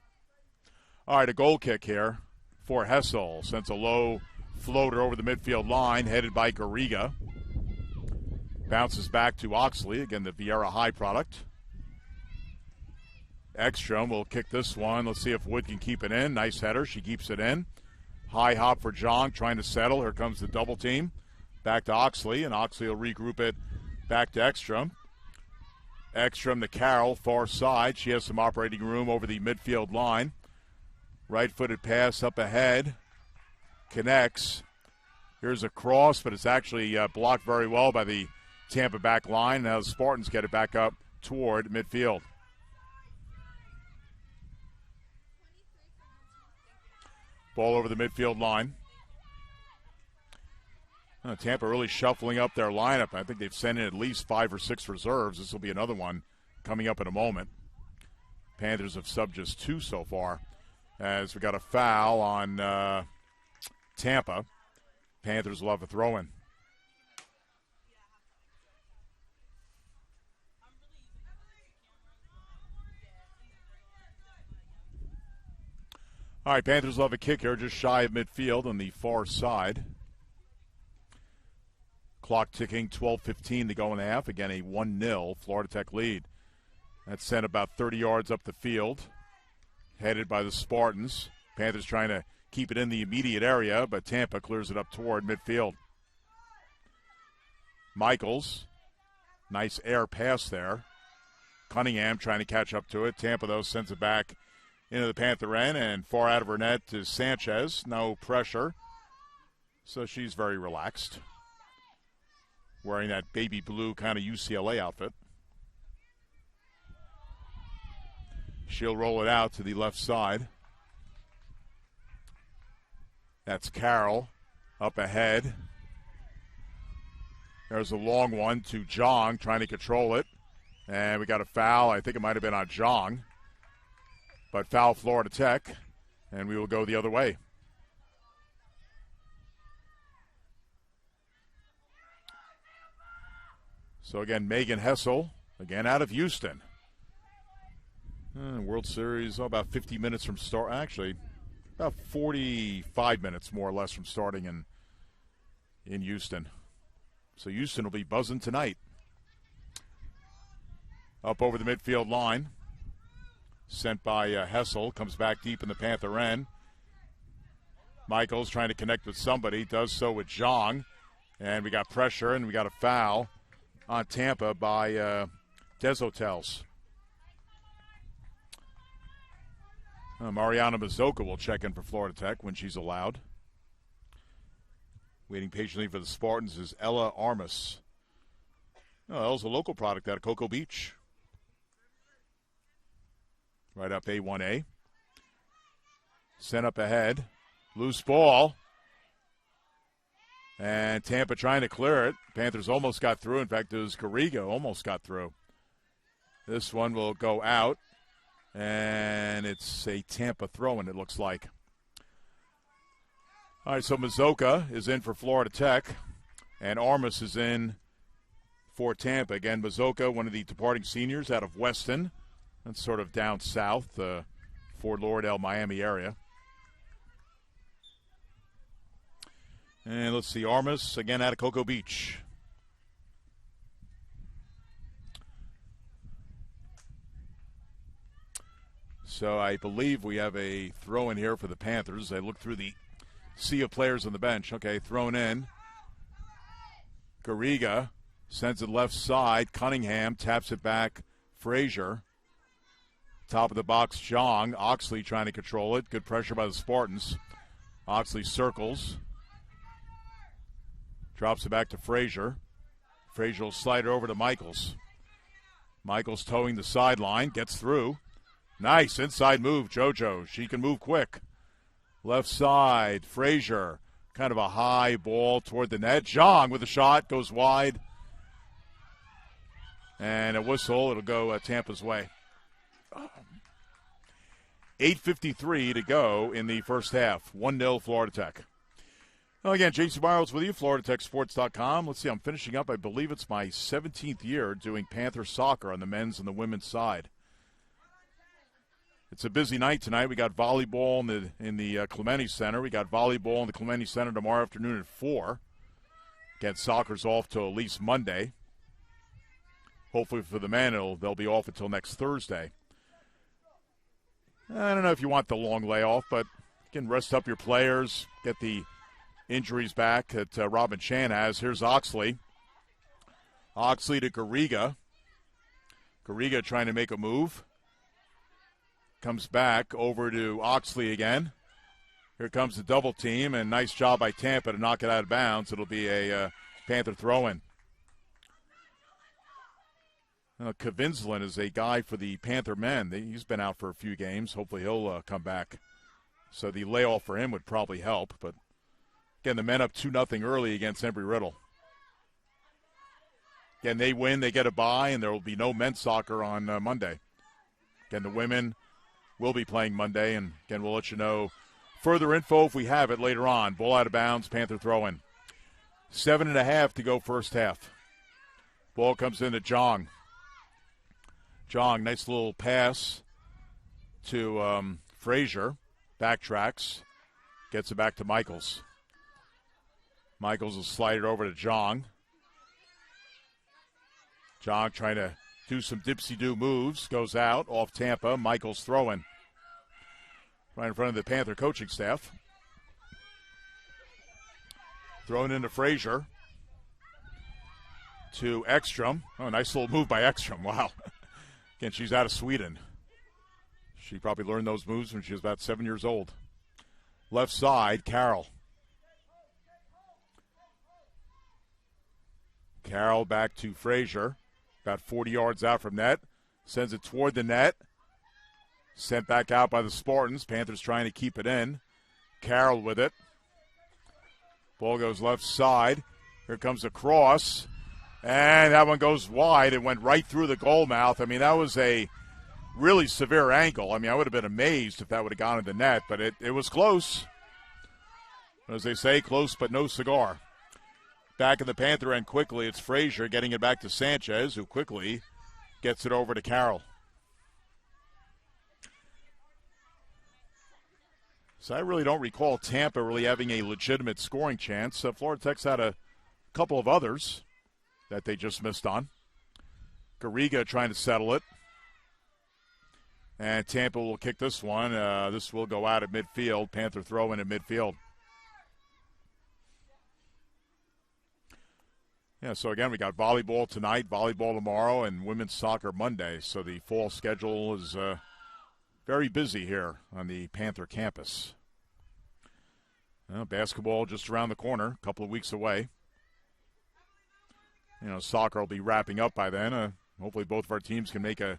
Speaker 2: All right, a goal kick here for Hessel. Sends a low floater over the midfield line, headed by Garriga. Bounces back to Oxley, again the Vieira High product. Ekstrom will kick this one. Let's see if Wood can keep it in. Nice header. She keeps it in. High hop for Jong, trying to settle. Here comes the double team. Back to Oxley, and Oxley will regroup it back to Ekstrom. Ekstrom to Carroll, far side. She has some operating room over the midfield line. Right-footed pass up ahead. Connects. Here's a cross, but it's actually blocked very well by the Tampa back line. Now the Spartans get it back up toward midfield. Ball over the midfield line. Tampa really shuffling up their lineup. I think they've sent in at least 5 or 6 reserves. This will be another one coming up in a moment. Panthers have subbed just 2 so far, as we got a foul on Tampa. Panthers will have a throw-in. All right, Panthers will have a kick here just shy of midfield on the far side. Clock ticking, 12:15 to go in the half. Again, a 1-0 Florida Tech lead. That's sent about 30 yards up the field, headed by the Spartans. Panthers trying to keep it in the immediate area, but Tampa clears it up toward midfield. Michaels, nice air pass there. Cunningham trying to catch up to it. Tampa, though, sends it back into the Panther end, and far out of her net is Sanchez. No pressure. So she's very relaxed. Wearing that baby blue kind of UCLA outfit. She'll roll it out to the left side. That's Carroll up ahead. There's a long one to Zhang, trying to control it. And we got a foul. I think it might have been on Zhang. But foul Florida Tech, and we will go the other way. So again, Megan Hessel, again out of Houston. World Series, about 50 minutes from start. Actually, about 45 minutes more or less from starting in Houston. So Houston will be buzzing tonight. Up over the midfield line. Sent by Hessel. Comes back deep in the Panther end. Michaels trying to connect with somebody. Does so with Zhang. And we got pressure and we got a foul on Tampa by Deshotels. Mariana Mazoka will check in for Florida Tech when she's allowed. Waiting patiently for the Spartans is Ella Armas. Oh, Ella's a local product out of Cocoa Beach. Right up A1A. Sent up ahead. Loose ball. And Tampa trying to clear it. Panthers almost got through. In fact, it was Garriga almost got through. This one will go out. And it's a Tampa throw-in, it looks like. All right, so Mazoka is in for Florida Tech. And Armas is in for Tampa. Again, Mazoka, one of the departing seniors out of Weston. That's sort of down south, Fort Lauderdale, Miami area. And let's see, Armas, again out of Cocoa Beach. So I believe we have a throw-in here for the Panthers. I look through the sea of players on the bench. Okay, thrown in. Garriga sends it left side. Cunningham taps it back. Frazier. Top of the box, Zhang. Oxley trying to control it. Good pressure by the Spartans. Oxley circles. Drops it back to Frazier. Frazier will slide it over to Michaels. Michaels towing the sideline. Gets through. Nice inside move, JoJo. She can move quick. Left side, Frazier. Kind of a high ball toward the net. Zhang with a shot. Goes wide. And a whistle. It'll go Tampa's way. 8:53 to go in the first half. 1-0 Florida Tech. Well, again, Jason Miles with you, FloridaTechSports.com. Let's see, I'm finishing up, I believe it's my 17th year doing Panther soccer on the men's and the women's side. It's a busy night tonight. We got volleyball in the Clemente Center. We got volleyball in the Clemente Center tomorrow afternoon at 4. Again, soccer's off till at least Monday. Hopefully for the men, they'll be off until next Thursday. I don't know if you want the long layoff, but you can rest up your players, get the injuries back that Robin Chan has. Here's Oxley. Oxley to Garriga. Garriga trying to make a move. Comes back over to Oxley again. Here comes the double team, and nice job by Tampa to knock it out of bounds. It'll be a Panther throw-in. Kavinslin is a guy for the Panther men. He's been out for a few games. Hopefully he'll come back. So the layoff for him would probably help. But, again, the men up 2-0 early against Embry-Riddle. Again, they win, they get a bye, and there will be no men's soccer on Monday. Again, the women will be playing Monday, and, again, we'll let you know further info if we have it later on. Ball out of bounds, Panther throw-in. 7.5 to go first half. Ball comes into Zhang. Zhang, nice little pass to Frazier. Backtracks. Gets it back to Michaels. Michaels will slide it over to Zhang. Zhang trying to do some dipsy-do moves. Goes out off Tampa. Michaels throwing. Right in front of the Panther coaching staff. Thrown into Frazier. To Ekstrom. Oh, nice little move by Ekstrom. Wow. Again, she's out of Sweden. She probably learned those moves when she was about 7 years old. Left side, Carroll. Carroll back to Frazier. About 40 yards out from net. Sends it toward the net. Sent back out by the Spartans. Panthers trying to keep it in. Carroll with it. Ball goes left side. Here comes a cross. And that one goes wide. It went right through the goal mouth. I mean, that was a really severe angle. I mean, I would have been amazed if that would have gone in the net, but it was close. As they say, close but no cigar. Back in the Panther end quickly, it's Frazier getting it back to Sanchez, who quickly gets it over to Carroll. So I really don't recall Tampa really having a legitimate scoring chance. Florida Tech's had a couple of others that they just missed on. Garriga trying to settle it. And Tampa will kick this one. This will go out at midfield. Panther throw in at midfield. Yeah, so again, we got volleyball tonight, volleyball tomorrow, and women's soccer Monday. So the fall schedule is very busy here on the Panther campus. Basketball just around the corner, a couple of weeks away. Soccer will be wrapping up by then. Hopefully both of our teams can make a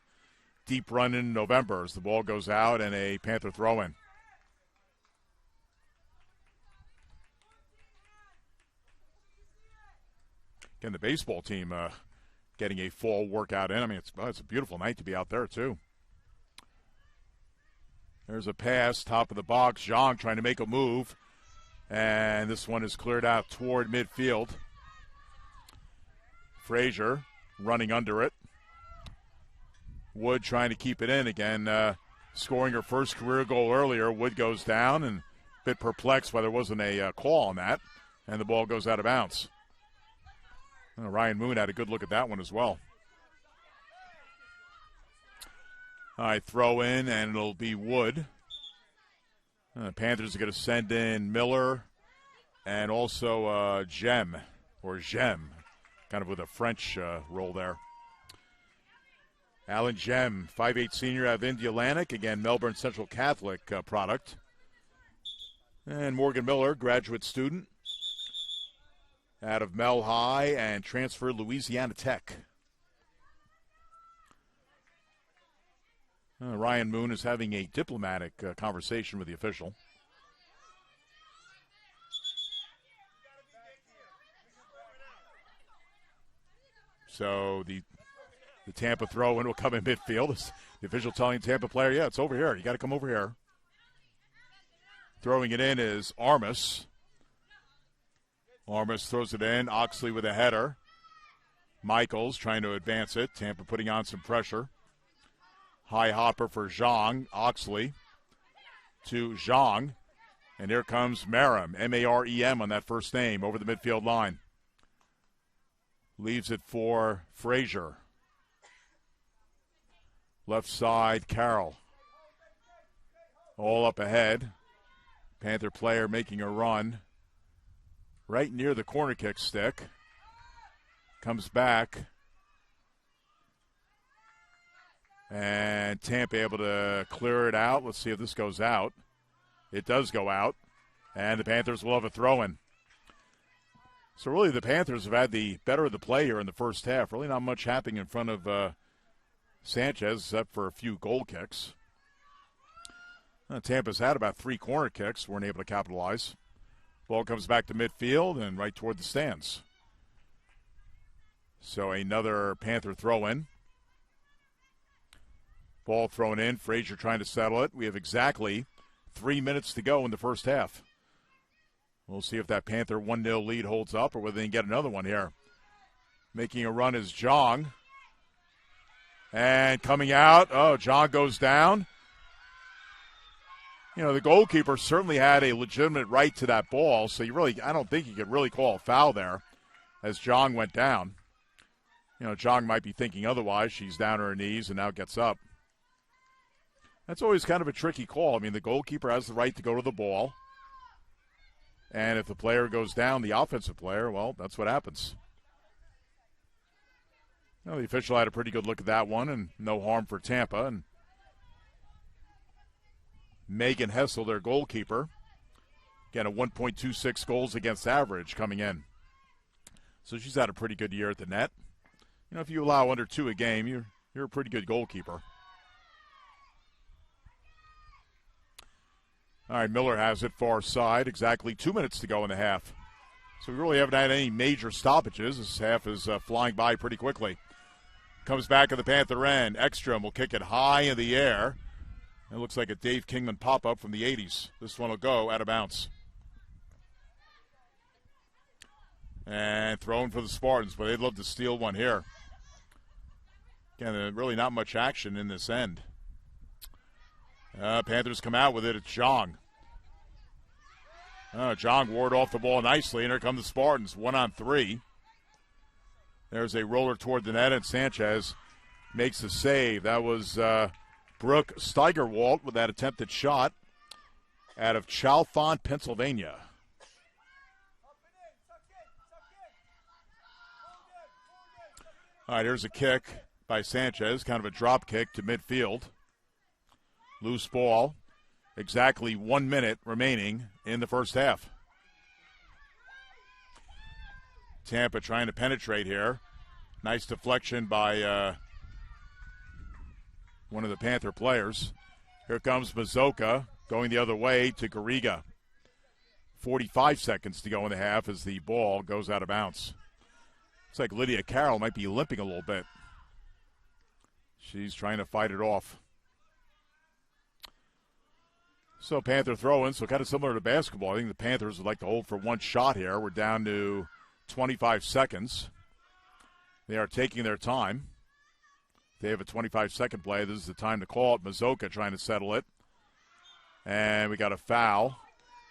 Speaker 2: deep run in November as the ball goes out and a Panther throw-in. Again, the baseball team getting a fall workout in. I mean, it's a beautiful night to be out there, too. There's a pass, top of the box. Zhang trying to make a move. And this one is cleared out toward midfield. Frazier running under it. Wood trying to keep it in again. Scoring her first career goal earlier. Wood goes down and a bit perplexed why there wasn't a call on that. And the ball goes out of bounds. Ryan Moon had a good look at that one as well. All right, throw in, and it'll be Wood. Panthers are going to send in Miller and also Gem, kind of with a French roll there. Alan Gem, 5'8" senior out of Indialantic, again, Melbourne Central Catholic product. And Morgan Miller, graduate student out of Mel High and transferred Louisiana Tech. Ryan Moon is having a diplomatic conversation with the official. So the Tampa throw-in will come in midfield. The official telling the Tampa player, yeah, it's over here. You got to come over here. Throwing it in is Armas. Armas throws it in. Oxley with a header. Michaels trying to advance it. Tampa putting on some pressure. High hopper for Zhang. Oxley to Zhang. And here comes Marem, M-A-R-E-M on that first name, over the midfield line. Leaves it for Frazier. Left side, Carroll. All up ahead. Panther player making a run. Right near the corner kick stick. Comes back. And Tampa able to clear it out. Let's see if this goes out. It does go out. And the Panthers will have a throw-in. So really the Panthers have had the better of the play here in the first half. Really not much happening in front of Sanchez except for a few goal kicks. Tampa's had about 3 corner kicks. Weren't able to capitalize. Ball comes back to midfield and right toward the stands. So another Panther throw-in. Ball thrown in. Frazier trying to settle it. We have exactly 3 minutes to go in the first half. We'll see if that Panther 1-0 lead holds up or whether they can get another one here. Making a run is Zhang. And coming out. Oh, Zhang goes down. The goalkeeper certainly had a legitimate right to that ball, so I don't think you could really call a foul there as Zhang went down. Zhang might be thinking otherwise. She's down on her knees and now gets up. That's always kind of a tricky call. I mean, the goalkeeper has the right to go to the ball. And if the player goes down, the offensive player, well, that's what happens. The official had a pretty good look at that one, and no harm for Tampa. And Megan Hessel, their goalkeeper. Again, a 1.26 goals against average coming in. So she's had a pretty good year at the net. You know, if you allow under 2 a game, you're a pretty good goalkeeper. All right, Miller has it far side. Exactly 2 minutes to go in the half. So we really haven't had any major stoppages. This half is flying by pretty quickly. Comes back at the Panther end. Ekstrom will kick it high in the air. It looks like a Dave Kingman pop-up from the 80s. This one will go out of bounds. And thrown for the Spartans, but they'd love to steal one here. Again, really not much action in this end. Panthers come out with it. It's Zhang. Zhang ward off the ball nicely, and here come the Spartans. 1-on-3. There's a roller toward the net, and Sanchez makes the save. That was Brooke Steigerwalt with that attempted shot out of Chalfont, Pennsylvania. All right, here's a kick by Sanchez, kind of a drop kick to midfield. Loose ball. Exactly 1 minute remaining in the first half. Tampa trying to penetrate here. Nice deflection by one of the Panther players. Here comes Mazoka going the other way to Garriga. 45 seconds to go in the half as the ball goes out of bounds. Looks like Lydia Carroll might be limping a little bit. She's trying to fight it off. So Panther throw-in, so kind of similar to basketball. I think the Panthers would like to hold for one shot here. We're down to 25 seconds. They are taking their time. They have a 25-second play. This is the time to call it. Mazoka trying to settle it. And we got a foul.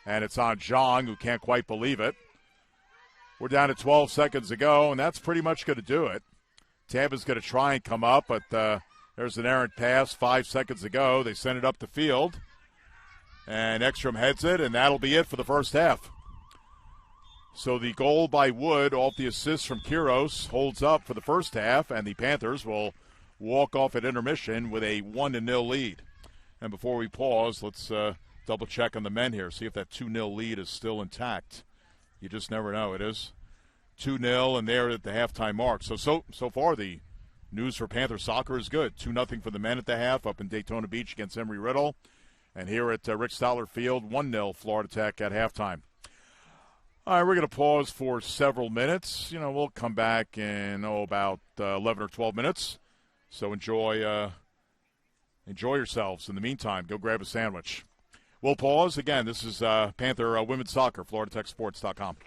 Speaker 2: And it's on Zhang, who can't quite believe it. We're down to 12 seconds to go, and that's pretty much going to do it. Tampa's going to try and come up, but there's an errant pass 5 seconds to go. They send it up the field. And Ekstrom heads it, and that'll be it for the first half. So the goal by Wood off the assist from Quiros holds up for the first half, and the Panthers will walk off at intermission with a 1-0 lead. And before we pause, let's double-check on the men here, see if that 2-0 lead is still intact. You just never know. It is 2-0, and they're at the halftime mark. So far, the news for Panther soccer is good. 2-0 for the men at the half up in Daytona Beach against Embry-Riddle. And here at Rick Stoller Field, 1-0 Florida Tech at halftime. All right, we're going to pause for several minutes. You know, we'll come back in, about 11 or 12 minutes. So enjoy yourselves. In the meantime, go grab a sandwich. We'll pause. Again, this is Panther Women's Soccer, FloridaTechSports.com.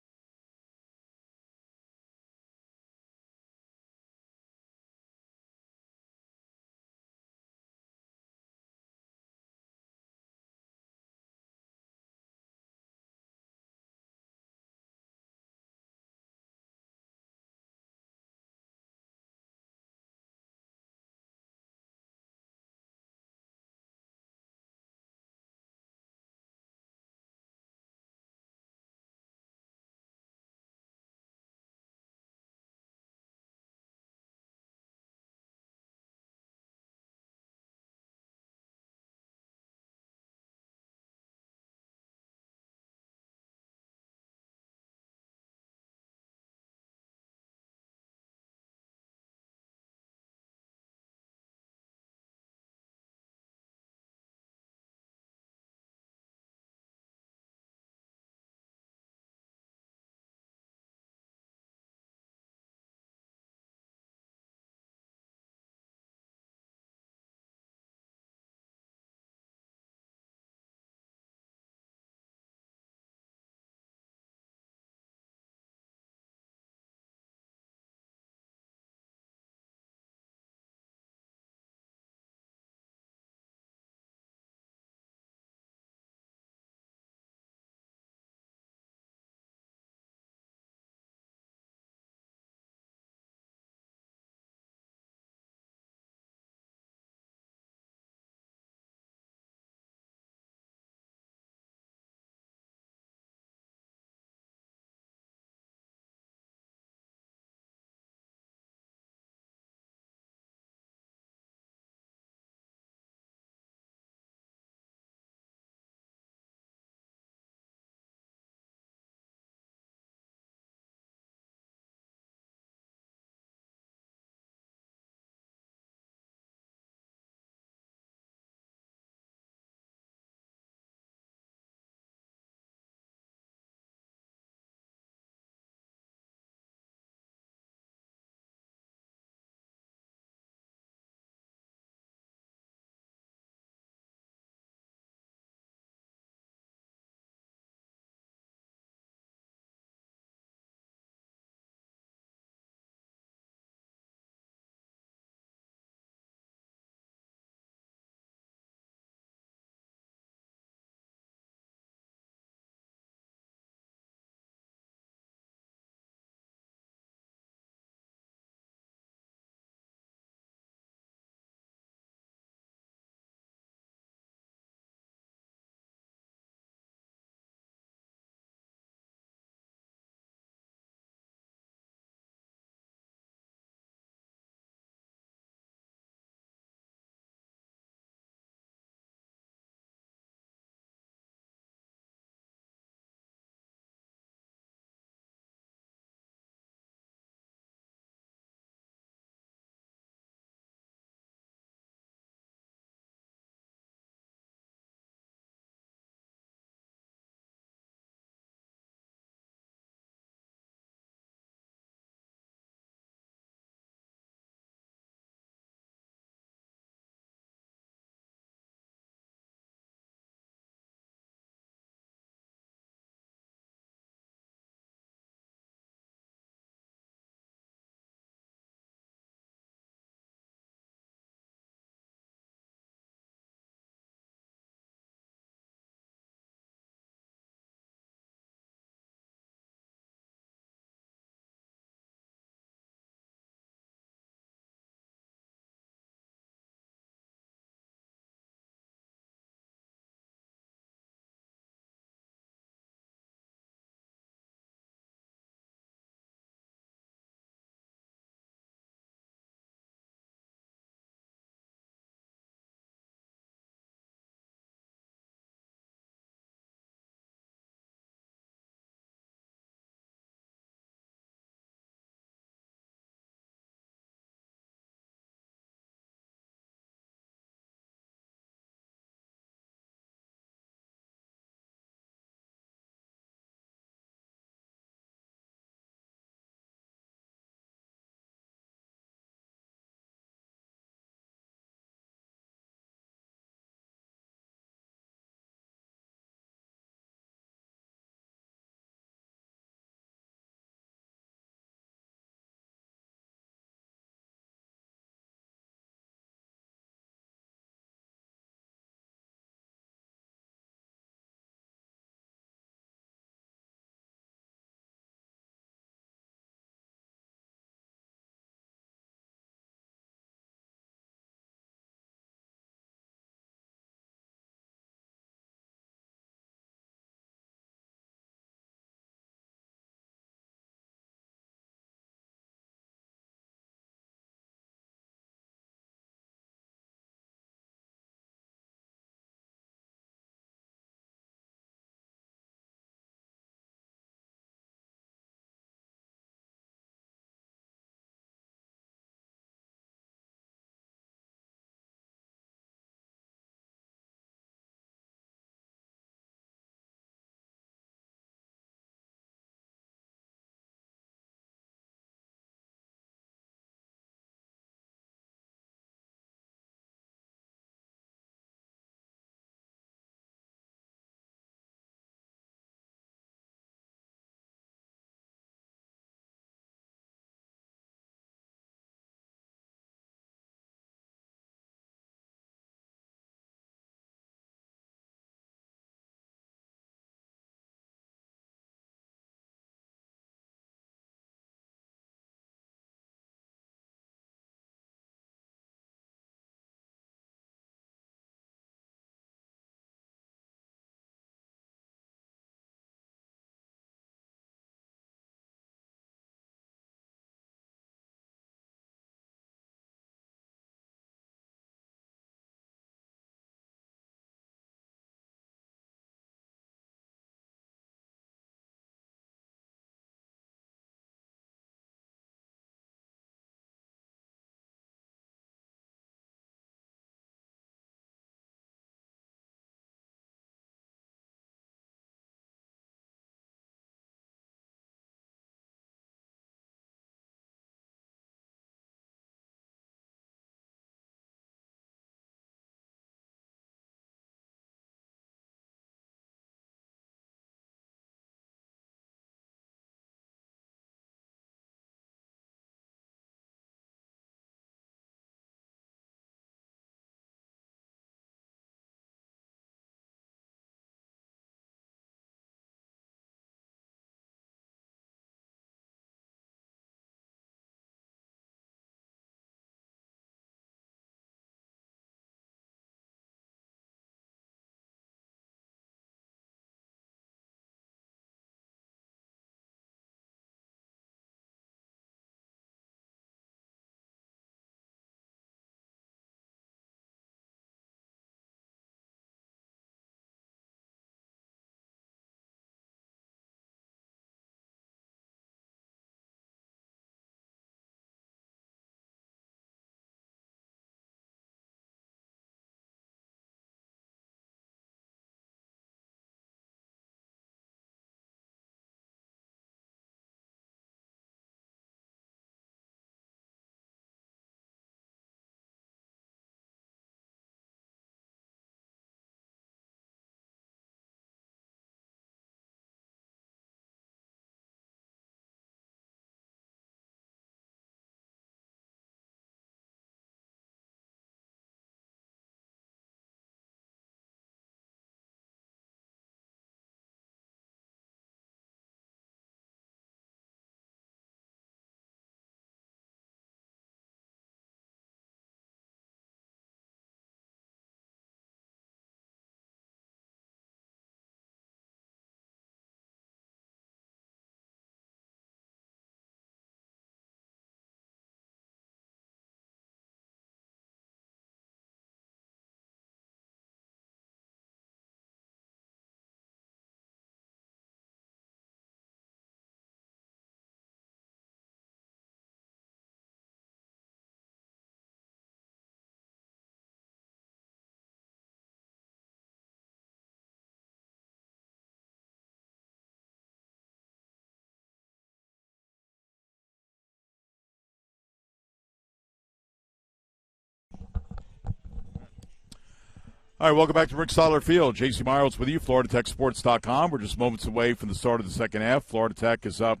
Speaker 2: All right, welcome back to Rick Stoller Field. J.C. Miles with you, FloridaTechSports.com. We're just moments away from the start of the second half. Florida Tech is up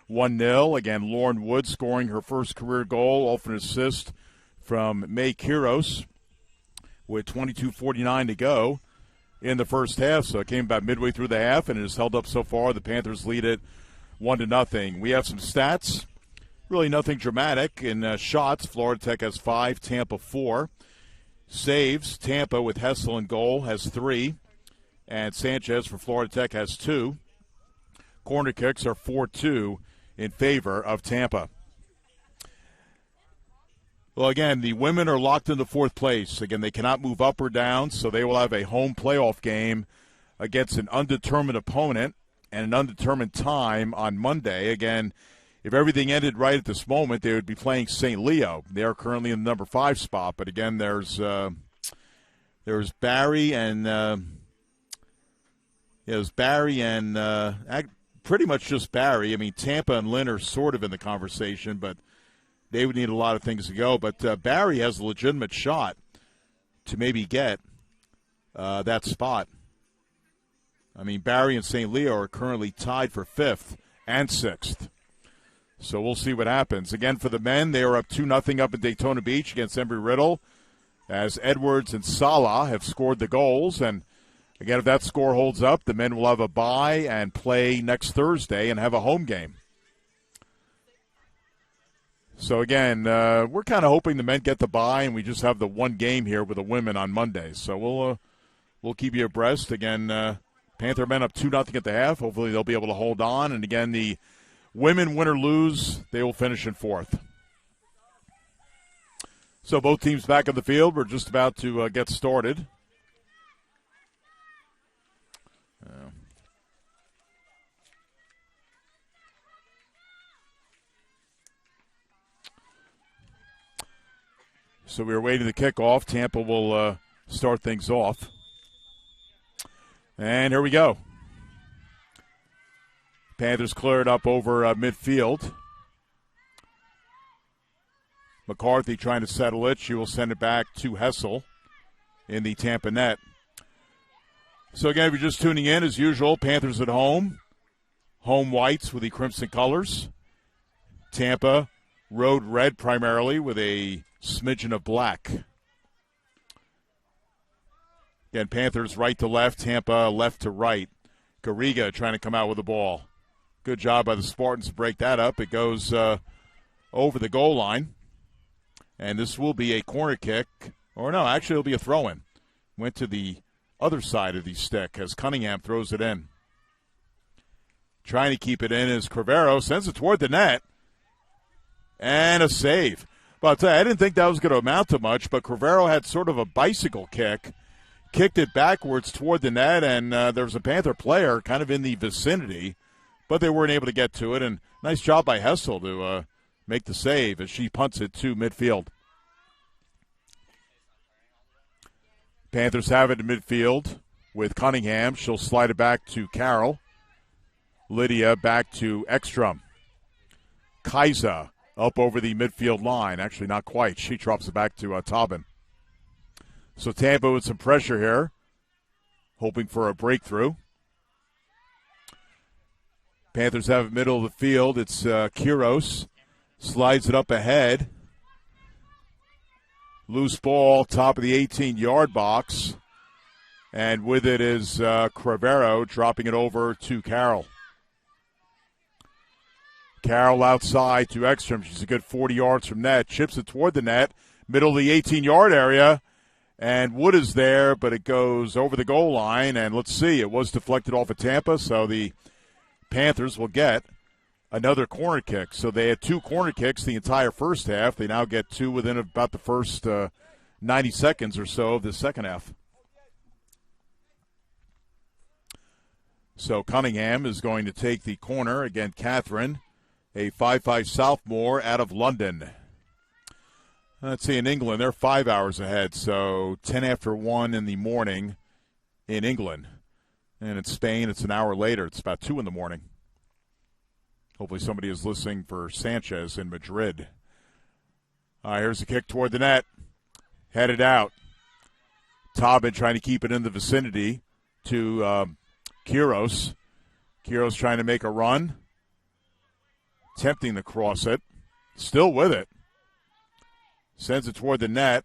Speaker 2: 1-0. Again, Lauren Wood scoring her first career goal, off an assist from May Kiros with 22:49 to go in the first half. So it came about midway through the half, and it has held up so far. The Panthers lead it 1-0. We have some stats. Really nothing dramatic. In shots, Florida Tech has 5, Tampa 4. Saves, Tampa with Hessel in goal has 3, and Sanchez for Florida Tech has 2. Corner kicks are 4-2 in favor of Tampa. Well, again, the women are locked into fourth place. Again, they cannot move up or down, so they will have a home playoff game against an undetermined opponent and an undetermined time on Monday. Again, if everything ended right at this moment, they would be playing St. Leo. They are currently in the number 5 spot, but again, there's Barry and pretty much just Barry. I mean, Tampa and Lynn are sort of in the conversation, but they would need a lot of things to go. But Barry has a legitimate shot to maybe get that spot. I mean, Barry and St. Leo are currently tied for 5th and 6th. So we'll see what happens. Again, for the men, they are up 2-0 up in Daytona Beach against Embry-Riddle, as Edwards and Salah have scored the goals. And, again, if that score holds up, the men will have a bye and play next Thursday and have a home game. So, again, we're kind of hoping the men get the bye and we just have the one game here with the women on Monday. So we'll keep you abreast. Again, Panther men up 2-0 at the half. Hopefully they'll be able to hold on. And, again, the women, win or lose, they will finish in 4th. So both teams back on the field. We're just about to get started. So we are waiting the kickoff. Tampa will start things off. And here we go. Panthers cleared up over midfield. McCarthy trying to settle it. She will send it back to Hessel in the Tampa net. So, again, if you're just tuning in, as usual, Panthers at home. Home whites with the crimson colors. Tampa, road red primarily with a smidgen of black. Again, Panthers right to left, Tampa left to right. Garriga trying to come out with the ball. Good job by the Spartans to break that up. It goes over the goal line. And this will be a corner kick. Or no, actually it'll be a throw-in. Went to the other side of the stick as Cunningham throws it in. Trying to keep it in as Crivero sends it toward the net. And a save. But I'll tell you, I didn't think that was going to amount to much, but Crivero had sort of a bicycle kick. Kicked it backwards toward the net, and there was a Panther player kind of in the vicinity. But they weren't able to get to it, and nice job by Hessel to make the save as she punts it to midfield. Panthers have it in midfield with Cunningham. She'll slide it back to Carroll. Lydia back to Ekstrom. Kaiser up over the midfield line. Actually, not quite. She drops it back to Tobin. So Tampa with some pressure here, hoping for a breakthrough. Panthers have it middle of the field. It's Kiros. Slides it up ahead. Loose ball, top of the 18-yard box. And with it is Crivero dropping it over to Carroll. Carroll outside to Ekstrom. She's a good 40 yards from net. Chips it toward the net. Middle of the 18-yard area. And Wood is there, but it goes over the goal line. And let's see, it was deflected off of Tampa, so the Panthers will get another corner kick. So they had 2 corner kicks the entire first half. They now get 2 within about the first 90 seconds or so of the second half. So Cunningham is going to take the corner. Again, Catherine, a 5'5 sophomore out of London. Let's see, in England, they're 5 hours ahead, so 10 after 1 in the morning in England. And in Spain, it's an hour later. It's about 2 in the morning. Hopefully somebody is listening for Sanchez in Madrid. Here's the kick toward the net. Headed out. Tobin trying to keep it in the vicinity to Quiros. Quiros trying to make a run. Attempting to cross it. Still with it. Sends it toward the net.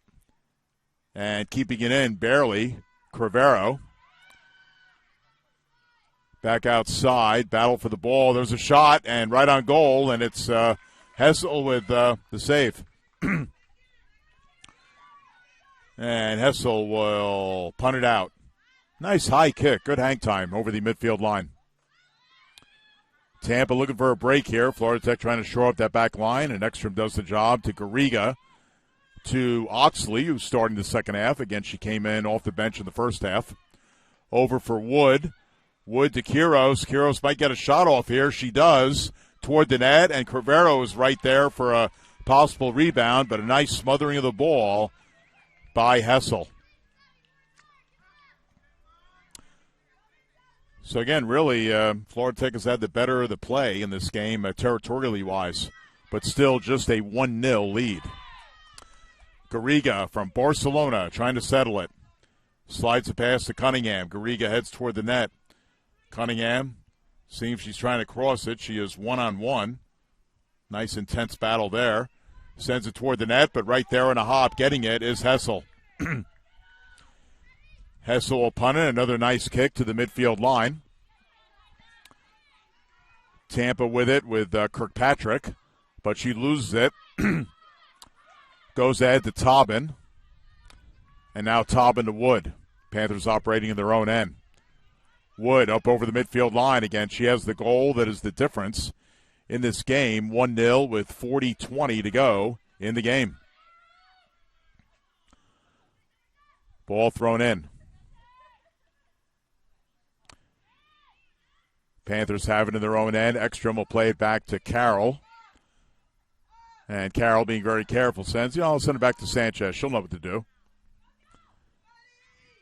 Speaker 2: And keeping it in barely. Crivero. Back outside. Battle for the ball. There's a shot and right on goal. And it's Hessel with the save. And Hessel will punt it out. Nice high kick. Good hang time over the midfield line. Tampa looking for a break here. Florida Tech trying to shore up that back line. And Ekstrom does the job to Garriga. To Oxley, who's starting the second half. Again, she came in off the bench in the first half. Over for Wood. Wood to Quiros. Quiros might get a shot off here. She does. Toward the net. And Crivero is right there for a possible rebound. But a nice smothering of the ball by Hessel. So, again, really, Florida Tech has had the better of the play in this game, territorially-wise, but still just a 1-0 lead. Garriga from Barcelona trying to settle it. Slides it past to Cunningham. Garriga heads toward the net. Cunningham seems she's trying to cross it. She is one-on-one. Nice, intense battle there. Sends it toward the net, but right there in a hop getting it is Hessel. Hessel will punt it. Another nice kick to the midfield line. Tampa with it with Kirkpatrick, but she loses it. Goes ahead to Tobin. And now Tobin to Wood. Panthers operating in their own end. Wood up over the midfield line again. She has the goal that is the difference in this game. 1-0 with 40-20 to go in the game. Ball thrown in. Panthers have it in their own end. Ekstrom will play it back to Carroll. And Carroll being very careful sends, I'll send it back to Sanchez. She'll know what to do.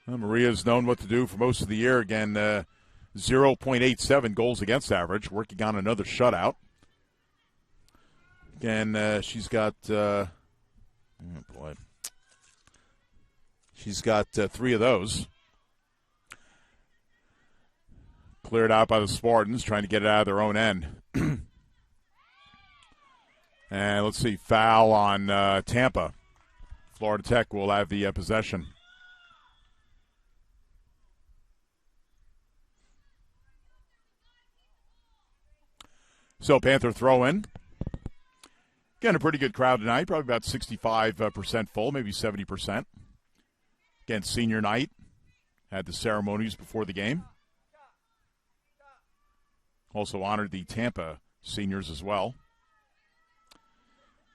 Speaker 2: Well, Maria's known what to do for most of the year. Again, 0.87 goals against average. Working on another shutout. Again, she's got, she's got 3 of those. Cleared out by the Spartans, trying to get it out of their own end. And let's see, foul on Tampa. Florida Tech will have the possession. So Panther throw in. Again, a pretty good crowd tonight, probably about 65% full, maybe 70%. Again, senior night. Had the ceremonies before the game. Also honored the Tampa seniors as well.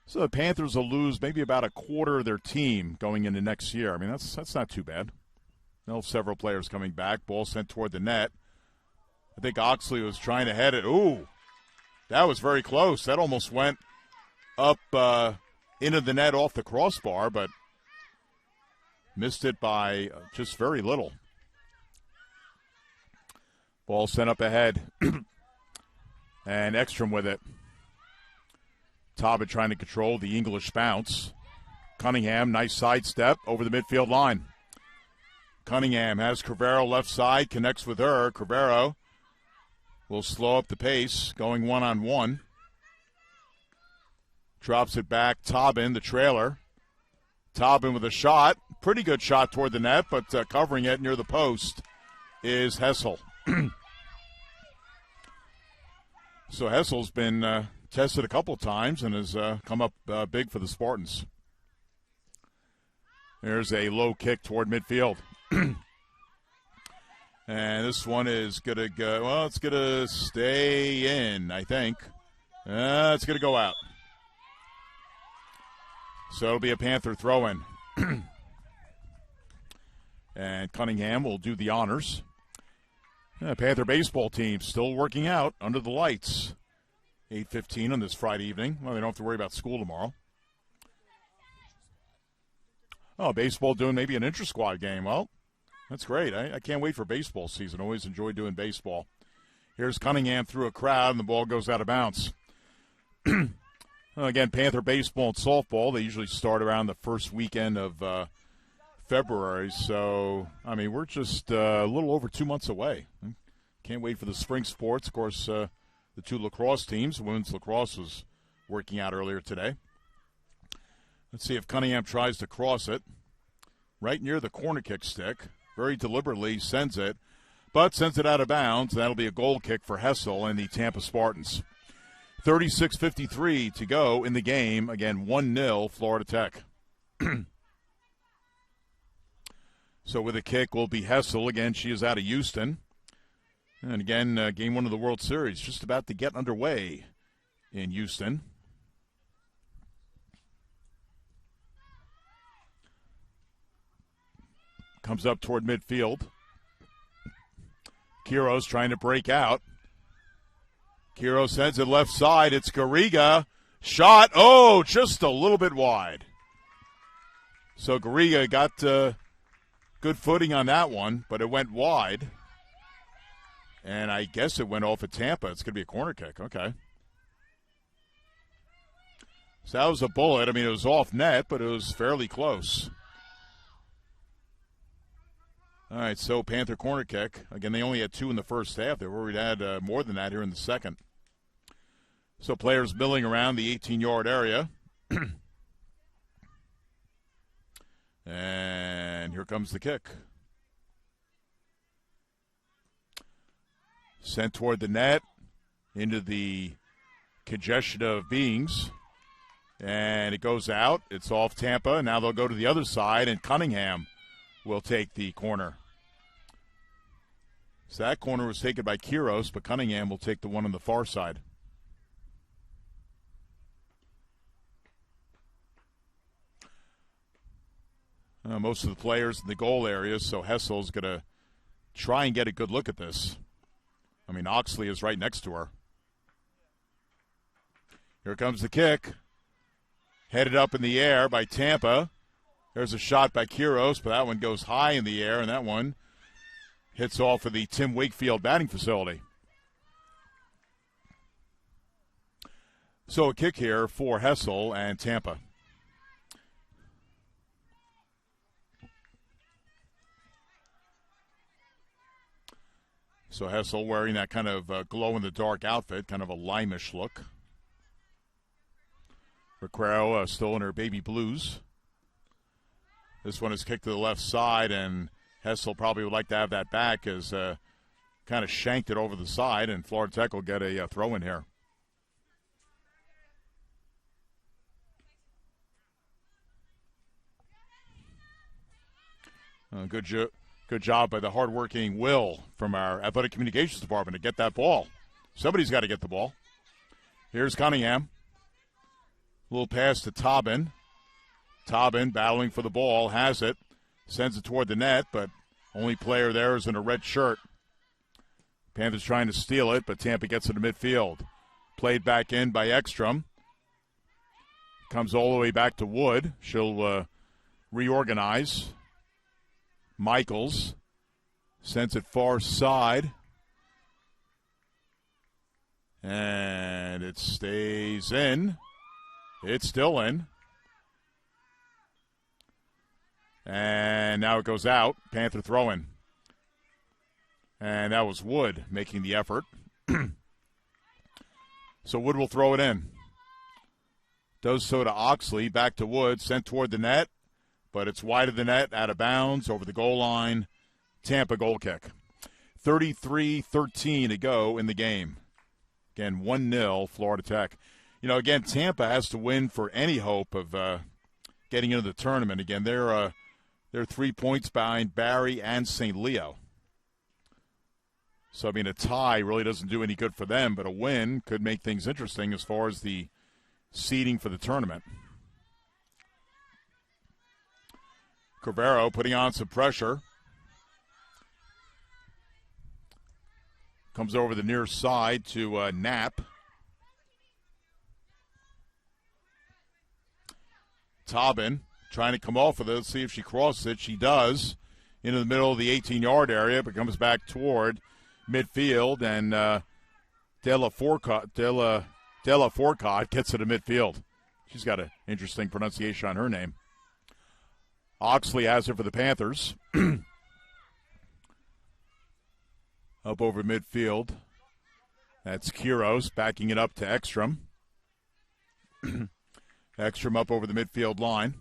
Speaker 2: So the Panthers will lose maybe about a quarter of their team going into next year. I mean, that's not too bad. They'll have several players coming back. Ball sent toward the net. I think Oxley was trying to head it. Ooh, that was very close. That almost went up into the net off the crossbar, but missed it by just very little. Ball sent up ahead. And Ekstrom with it. Tobin trying to control the English bounce. Cunningham, nice sidestep over the midfield line. Cunningham has Crivero left side, connects with her. Crivero will slow up the pace, going one-on-one. Drops it back. Tobin, the trailer. Tobin with a shot. Pretty good shot toward the net, but covering it near the post is Hessel. So Hessel's been tested a couple of times and has come up big for the Spartans. There's a low kick toward midfield. And this one is going to go, well, it's going to stay in, I think. It's going to go out. So it'll be a Panther throw-in. And Cunningham will do the honors. Panther baseball team still working out under the lights. 8:15 on this Friday evening. Well, they don't have to worry about school tomorrow. Oh, baseball doing maybe an intra-squad game. Well, that's great. I can't wait for baseball season. Always enjoy doing baseball. Here's Cunningham through a crowd, and the ball goes out of bounds. Again, Panther baseball and softball, they usually start around the first weekend of
Speaker 5: February, so, I mean, we're just a little over 2 months away. Can't wait for the spring sports. Of course, the two lacrosse teams, women's lacrosse was working out earlier today. Let's see if Cunningham tries to cross it. Right near the corner kick stick. Very deliberately sends it, but sends it out of bounds. That'll be a goal kick for Hessel and the Tampa Spartans. 36:53 to go in the game. Again, 1-0 Florida Tech. So with a kick will be Hessel. Again, she is out of Houston. And again, game one of the World Series just about to get underway in Houston. Comes up toward midfield. Quiros trying to break out. Quiros sends it left side. It's Garriga. Shot. Oh, just a little bit wide. So Garriga got good footing on that one, but it went wide. And I guess it went off at Tampa. It's going to be a corner kick. Okay. So that was a bullet. I mean, it was off net, but it was fairly close. All right, so Panther corner kick. Again, they only had 2 in the first half. They already had more than that here in the second. So players milling around the 18-yard area. And here comes the kick. Sent toward the net, into the congestion of beings. And it goes out. It's off Tampa. Now they'll go to the other side, and Cunningham will take the corner. So that corner was taken by Quiros, but Cunningham will take the one on the far side. Most of the players in the goal area, so Hessel's going to try and get a good look at this. I mean, Oxley is right next to her. Here comes the kick. Headed up in the air by Tampa. There's a shot by Quiros, but that one goes high in the air, and that one hits off of the Tim Wakefield batting facility. So a kick here for Hessel and Tampa. So Hessel wearing that kind of glow-in-the-dark outfit, kind of a lime-ish look. Requero still in her baby blues. This one is kicked to the left side, and Hessel probably would like to have that back as kind of shanked it over the side, and Florida Tech will get a throw in here. Good job by the hardworking Will from our athletic communications department to get that ball. Somebody's got to get the ball. Here's Cunningham. A little pass to Taubin. Taubin battling for the ball, has it, sends it toward the net, but only player there is in a red shirt. Panthers trying to steal it, but Tampa gets it to midfield. Played back in by Ekstrom. Comes all the way back to Wood. She'll reorganize. Michaels sends it far side. And it stays in. It's still in. And now it goes out. Panther throw-in. And that was Wood making the effort. So Wood will throw it in. Does so to Oxley. Back to Wood. Sent toward the net. But it's wide of the net, out of bounds, over the goal line. Tampa goal kick. 33-13 to go in the game. Again, 1-0 Florida Tech. You know, again, Tampa has to win for any hope of getting into the tournament. Again, they're 3 points behind Barry and St. Leo. So, I mean, a tie really doesn't do any good for them, but a win could make things interesting as far as the seeding for the tournament. Cordero putting on some pressure. Comes over the near side to Knapp. Taubin trying to come off of this, see if she crosses it. She does. Into the middle of the 18-yard area, but comes back toward midfield, and Della Forcott gets it to midfield. She's got an interesting pronunciation on her name. Oxley has it for the Panthers. Up over midfield. That's Quiros backing it up to Ekstrom. Ekstrom up over the midfield line.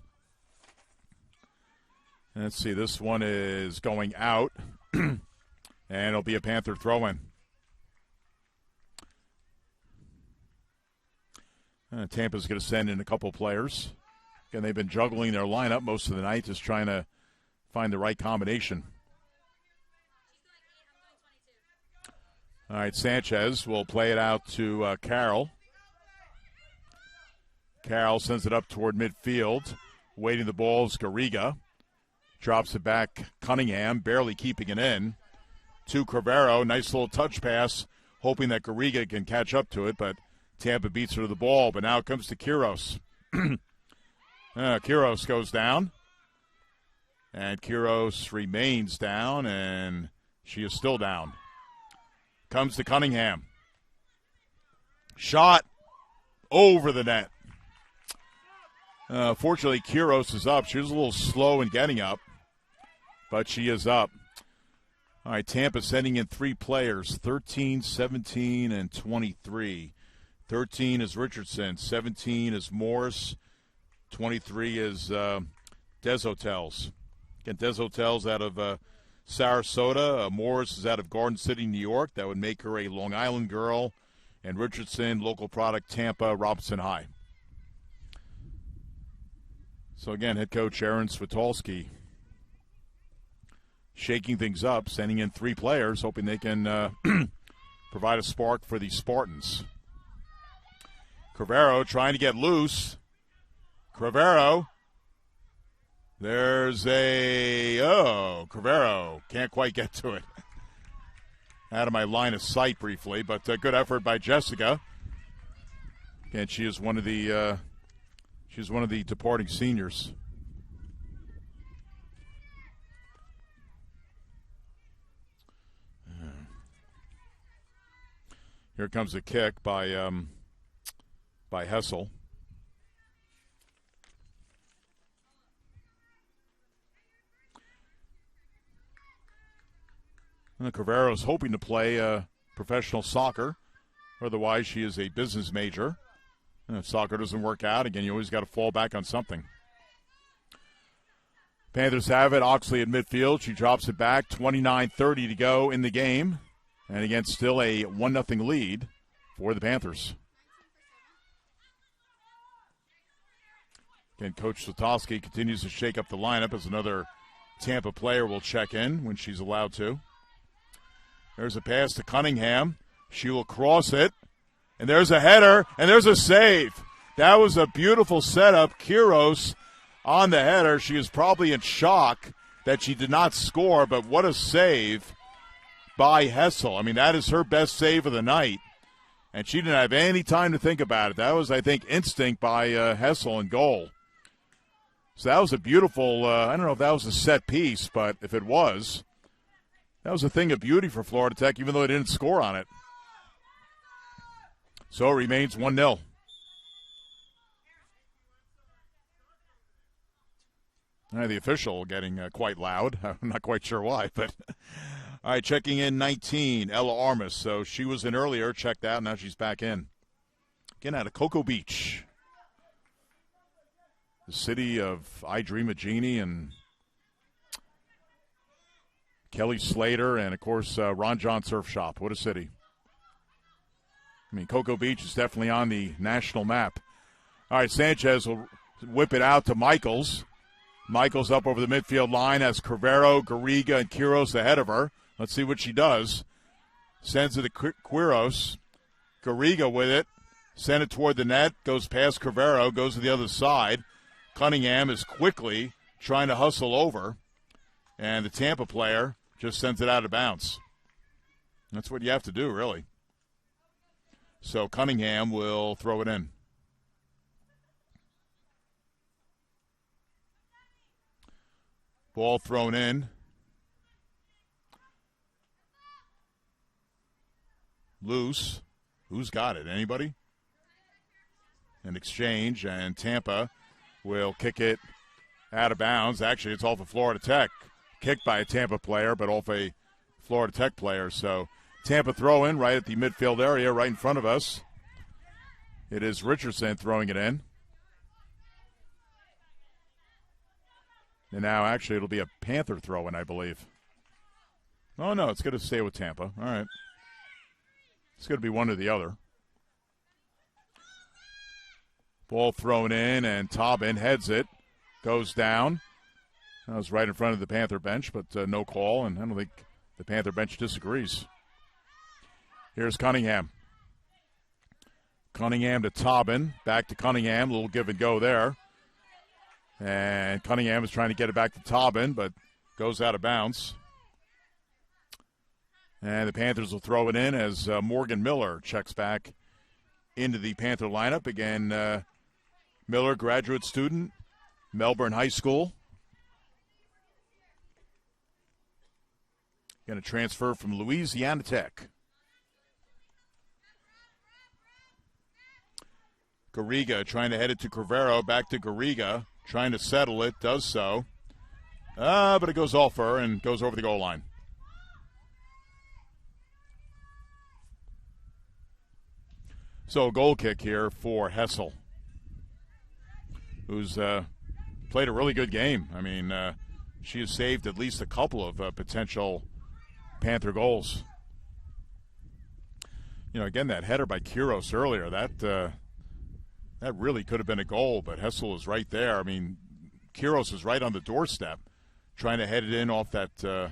Speaker 5: Let's see, this one is going out. And it'll be a Panther throw-in. Tampa's going to send in a couple players. Again, they've been juggling their lineup most of the night, just trying to find the right combination. All right, Sanchez will play it out to Carroll. Carroll sends it up toward midfield. Waiting the ball is Garriga. Drops it back, Cunningham, barely keeping it in. To Crivero, nice little touch pass, hoping that Garriga can catch up to it, but Tampa beats her to the ball. But now it comes to Quiros. Quiros goes down. And Quiros remains down, and she is still down. Comes to Cunningham. Shot over the net. Fortunately, Quiros is up. She was a little slow in getting up, but she is up. All right, Tampa sending in 3 players, 13, 17, and 23. 13 is Richardson, 17 is Morris, 23 is Deshotels. Again, Deshotels out of Sarasota. Morris is out of Garden City, New York. That would make her a Long Island girl. And Richardson, local product, Tampa, Robinson High. So, again, head coach Aaron Switalski shaking things up, sending in 3 players, hoping they can provide a spark for the Spartans. Crivero trying to get loose. Crivero. There's Crivero can't quite get to it. Out of my line of sight briefly, but good effort by Jessica. Again, she is one of the departing seniors. Here comes a kick by Hessel. Crivero is hoping to play professional soccer. Otherwise, she is a business major. And if soccer doesn't work out, again, you always got to fall back on something. Panthers have it. Oxley at midfield. She drops it back. 29:30 to go in the game. And again, still a 1-0 lead for the Panthers. Again, Coach Switalski continues to shake up the lineup as another Tampa player will check in when she's allowed to. There's a pass to Cunningham. She will cross it. And there's a header, and there's a save. That was a beautiful setup. Quiros on the header. She is probably in shock that she did not score, but what a save by Hessel. I mean, that is her best save of the night, and she didn't have any time to think about it. That was, I think, instinct by Hessel in goal. So that was a beautiful, I don't know if that was a set piece, but if it was, that was a thing of beauty for Florida Tech, even though they didn't score on it. So it remains 1-0. The official getting quite loud. I'm not quite sure why, but all right, checking in 19, Ella Armas. So she was in earlier, checked out, now she's back in. Again, out of Cocoa Beach, the city of I Dream of Jeannie and Kelly Slater, and of course Ron John Surf Shop. What a city! I mean, Cocoa Beach is definitely on the national map. All right, Sanchez will whip it out to Michaels. Michaels up over the midfield line as Crivero, Garriga, and Quiros ahead of her. Let's see what she does. Sends it to Quiros. Garriga with it. Send it toward the net. Goes past Crivero. Goes to the other side. Cunningham is quickly trying to hustle over. And the Tampa player just sends it out of bounds. That's what you have to do, really. So Cunningham will throw it in. Ball thrown in. Loose. Who's got it? Anybody? An exchange, and Tampa will kick it Out of bounds. Actually, it's off of Florida Tech. Kicked by a Tampa player, but off a Florida Tech player. So Tampa throw in right at the midfield area, right in front of us. It is Richardson throwing it in. And now, actually, it'll be a Panther throw-in, I believe. Oh, no, it's going to stay with Tampa. All right. It's going to be one or the other. Ball thrown in, and Taubin heads it. Goes down. That was right in front of the Panther bench, but no call, and I don't think the Panther bench disagrees. Here's Cunningham. Cunningham to Taubin. Back to Cunningham. A little give and go there. And Cunningham is trying to get it back to Taubin, but goes out of bounds. And the Panthers will throw it in as Morgan Miller checks back into the Panther lineup. Again, Miller, graduate student, Melbourne High School. Going to transfer from Louisiana Tech. Garriga trying to head it to Crivero. Back to Garriga. Trying to settle it. Does so. But it goes off her and goes over the goal line. So a goal kick here for Hessel, who's played a really good game. I mean, she has saved at least a couple of potential Panther goals. You know, again, that header by Quiros earlier, that really could have been a goal, but Hessel is right there. I mean, Quiros is right on the doorstep, trying to head it in off of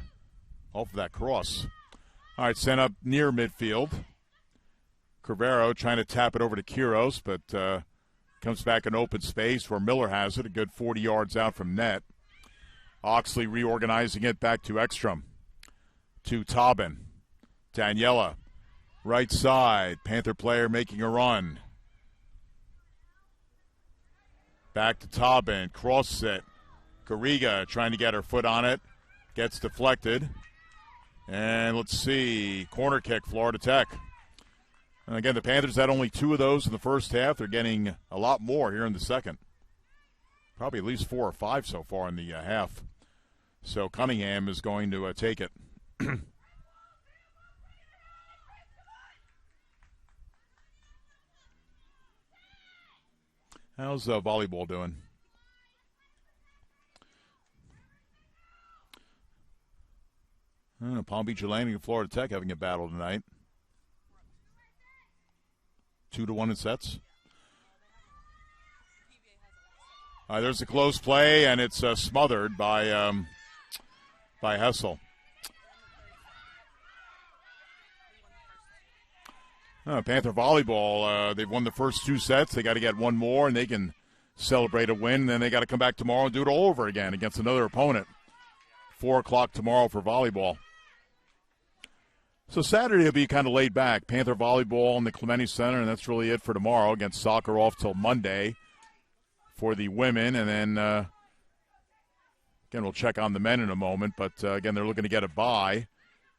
Speaker 5: that cross. All right, sent up near midfield. Crivero trying to tap it over to Quiros, but comes back in open space where Miller has it, a good 40 yards out from net. Oxley reorganizing it back to Ekstrom. To Taubin. Daniela. Right side. Panther player making a run. Back to Taubin. Crosses it. Garriga trying to get her foot on it. Gets deflected. And let's see. Corner kick, Florida Tech. And again, the Panthers had only 2 of those in the first half. They're getting a lot more here in the second. Probably at least 4 or 5 so far in the half. So Cunningham is going to take it. How's volleyball doing? Palm Beach Atlantic and Florida Tech having a battle tonight. 2-1 in sets. There's a close play, and it's smothered by Hessel. Panther volleyball, they've won the first 2 sets. They got to get one more, and they can celebrate a win. And then they got to come back tomorrow and do it all over again against another opponent. 4 o'clock tomorrow for volleyball. So Saturday will be kind of laid back. Panther volleyball in the Clemente Center, and that's really it for tomorrow. Against soccer off till Monday for the women. And then, again, we'll check on the men in a moment. But, again, they're looking to get a bye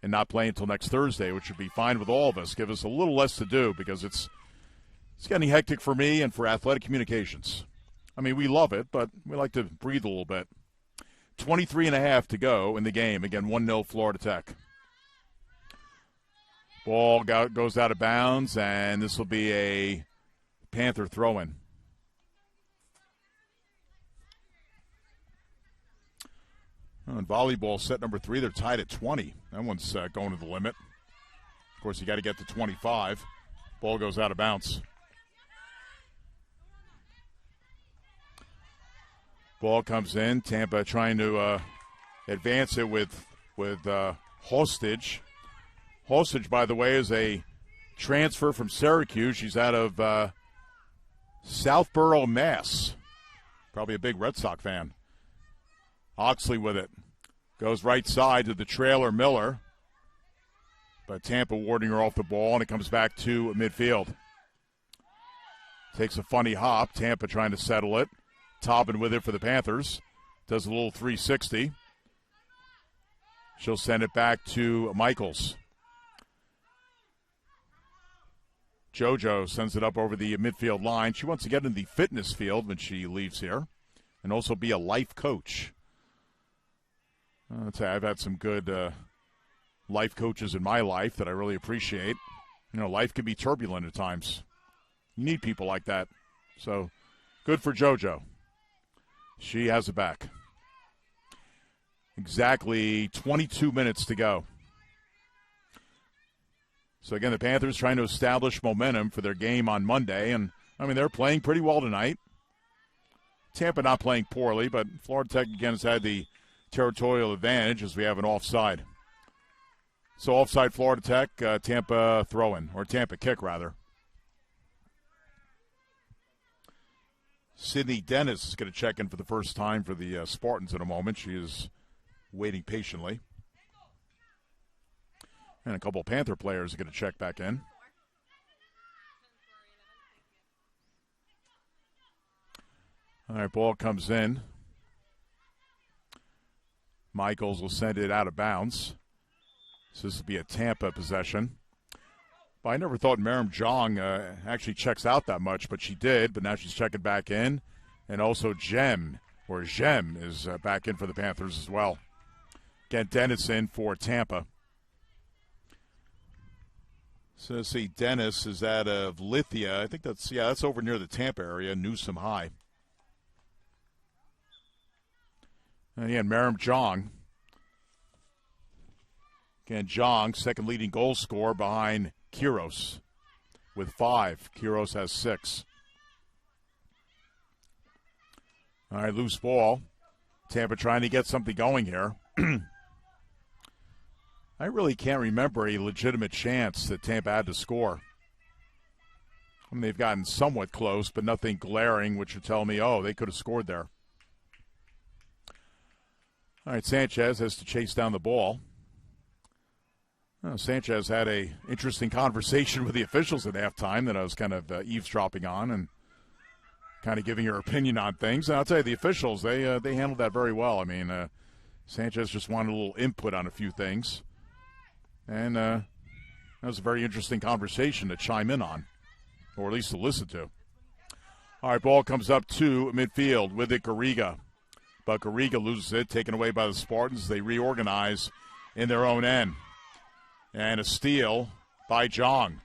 Speaker 5: and not play until next Thursday, which would be fine with all of us. Give us a little less to do because it's getting hectic for me and for Athletic Communications. I mean, we love it, but we like to breathe a little bit. 23.5 to go in the game. Again, 1-0 Florida Tech. Ball goes out of bounds, and this will be a Panther throw-in. In volleyball, set number 3, they're tied at 20. That one's going to the limit. Of course, you got to get to 25. Ball goes out of bounds. Ball comes in. Tampa trying to advance it with Hostage. Hostage, by the way, is a transfer from Syracuse. She's out of Southborough, Mass. Probably a big Red Sox fan. Oxley with it. Goes right side to the trailer, Miller. But Tampa warding her off the ball, and it comes back to midfield. Takes a funny hop. Tampa trying to settle it. Taubin with it for the Panthers. Does a little 360. She'll send it back to Michaels. JoJo sends it up over the midfield line. She wants to get in the fitness field when she leaves here. and also be a life coach. I'd say I've had some good life coaches in my life that I really appreciate. You know, life can be turbulent at times. You need people like that. So, good for JoJo. She has it back. Exactly 22 minutes to go. So, again, the Panthers trying to establish momentum for their game on Monday. And, I mean, they're playing pretty well tonight. Tampa not playing poorly, but Florida Tech, again, has had the territorial advantage as we have an offside. So, offside Florida Tech, Tampa throw-in, or Tampa kick, rather. Sydney Dennis is going to check in for the first time for the Spartans in a moment. She is waiting patiently. And a couple of Panther players are going to check back in. All right, ball comes in. Michaels will send it out of bounds. So this will be a Tampa possession. But I never thought Merrim Jong actually checks out that much, but she did. But now she's checking back in. And also Jem is back in for the Panthers as well. Again, Dennis in for Tampa. So let's see, Dennis is out of Lithia. I think that's over near the Tampa area, Newsom High. And again, Merrim Jong. Again, Jong, second leading goal scorer behind Quiros with 5. Quiros has 6. All right, loose ball. Tampa trying to get something going here. I really can't remember a legitimate chance that Tampa had to score. I mean, they've gotten somewhat close, but nothing glaring, which would tell me, they could have scored there. All right, Sanchez has to chase down the ball. Sanchez had a interesting conversation with the officials at halftime that I was kind of eavesdropping on and kind of giving her opinion on things. And I'll tell you, the officials, they handled that very well. I mean, Sanchez just wanted a little input on a few things. And that was a very interesting conversation to chime in on, or at least to listen to. All right, ball comes up to midfield with it, Garriga. But Garriga loses it, taken away by the Spartans. They reorganize in their own end. And a steal by Jong.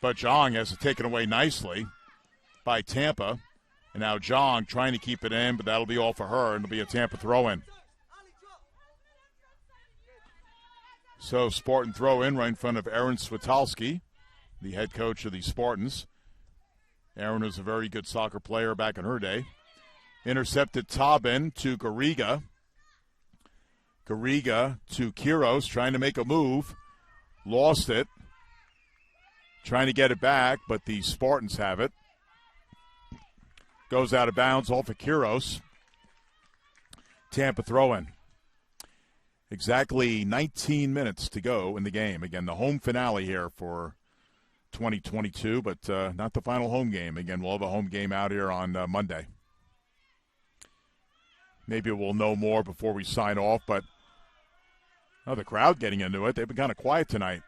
Speaker 5: But Jong has it taken away nicely by Tampa. And now Jong trying to keep it in, but that'll be all for her, and it'll be a Tampa throw-in. So Spartan throw-in right in front of Aaron Switalski, the head coach of the Spartans. Aaron was a very good soccer player back in her day. Intercepted Taubin to Garriga. Garriga to Quiros, trying to make a move. Lost it. Trying to get it back, but the Spartans have it. Goes out of bounds off of Quiros. Tampa throw-in. Exactly 19 minutes to go in the game. Again, the home finale here for 2022, but not the final home game. Again, we'll have a home game out here on Monday. Maybe we'll know more before we sign off, but the crowd getting into it. They've been kind of quiet tonight.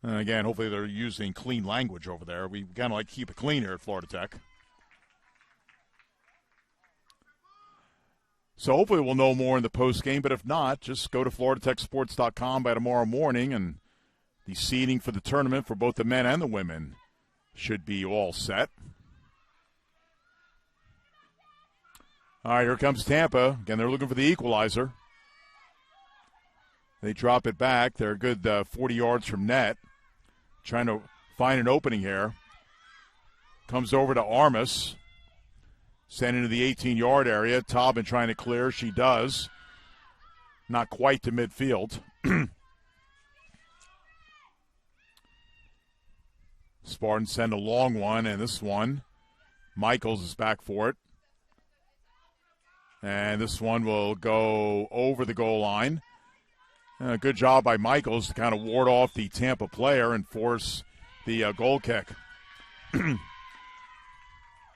Speaker 5: And again, hopefully they're using clean language over there. We kind of like to keep it clean here at Florida Tech. So hopefully we'll know more in the postgame, but if not, just go to FloridaTechSports.com by tomorrow morning, and the seeding for the tournament for both the men and the women should be all set. All right, here comes Tampa. Again, they're looking for the equalizer. They drop it back. They're a good 40 yards from net. Trying to find an opening here. Comes over to Armas. Sent into the 18-yard area. Taubin trying to clear. She does. Not quite to midfield. Spartans send a long one, and this one, Michaels is back for it. And this one will go over the goal line. Good job by Michaels to kind of ward off the Tampa player and force the goal kick.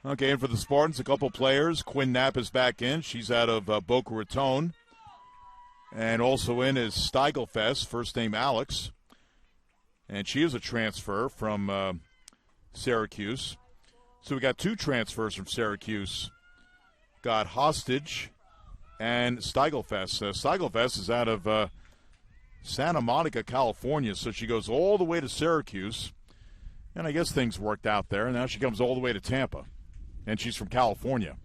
Speaker 5: Okay, and for the Spartans, a couple players. Quinn Knapp is back in. She's out of Boca Raton. And also in is Steigelfest, first name Alex. And she is a transfer from Syracuse. So we got 2 transfers from Syracuse. Got Hostage and Steigelfest. Steigelfest is out of Santa Monica, California, so she goes all the way to Syracuse. And I guess things worked out there. And now she comes all the way to Tampa. And she's from California.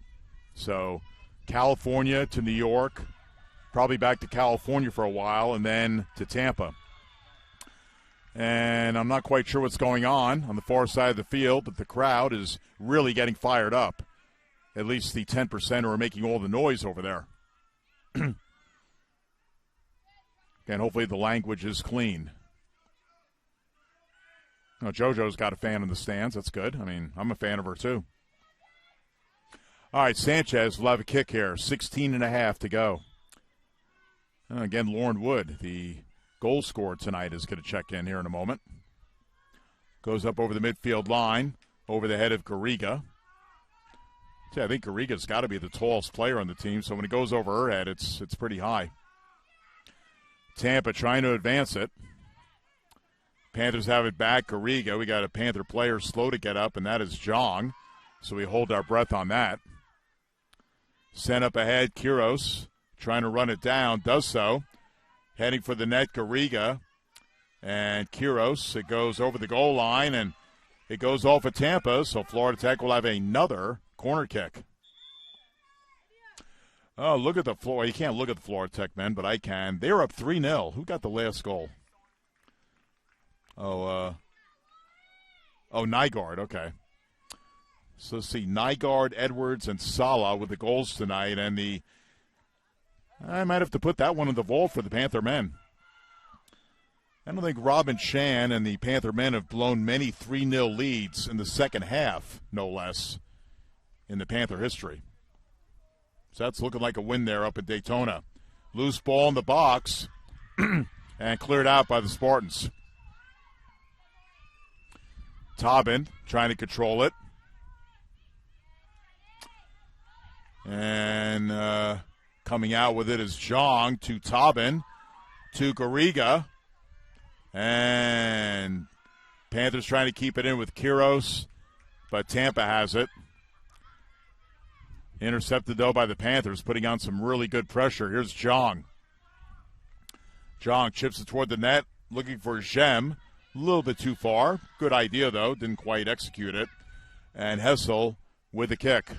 Speaker 5: So California to New York, probably back to California for a while, and then to Tampa. And I'm not quite sure what's going on the far side of the field, but the crowd is really getting fired up. At least the 10% who are making all the noise over there. And hopefully the language is clean. Oh, JoJo's got a fan in the stands. That's good. I mean, I'm a fan of her too. All right, Sanchez will have a kick here. 16.5 to go. Again, Lauren Wood, the goal scorer tonight, is going to check in here in a moment. Goes up over the midfield line, over the head of Garriga. See, I think Garriga's got to be the tallest player on the team, so when it goes over her head, it's pretty high. Tampa trying to advance it. Panthers have it back. Garriga, we got a Panther player slow to get up, and that is Jong. So we hold our breath on that. Sent up ahead, Quiros trying to run it down, does so. Heading for the net, Garriga. And Quiros, it goes over the goal line, and it goes off of Tampa, so Florida Tech will have another corner kick. Oh, look at the floor. You can't look at the Florida Tech men, but I can. They're up 3-0. Who got the last goal? Nygaard, okay. So let's see, Nygaard, Edwards, and Sala with the goals tonight, and I might have to put that one in the vault for the Panther men. I don't think Robin Shan and the Panther men have blown many 3-0 leads in the second half, no less, in the Panther history. So that's looking like a win there up in Daytona. Loose ball in the box and cleared out by the Spartans. Tobin trying to control it. And coming out with it is Jong to Tobin to Garriga. And Panthers trying to keep it in with Quiros, but Tampa has it. Intercepted, though, by the Panthers, putting on some really good pressure. Here's Jong. Jong chips it toward the net, looking for Jem. A little bit too far. Good idea, though. Didn't quite execute it. And Hessel with the kick.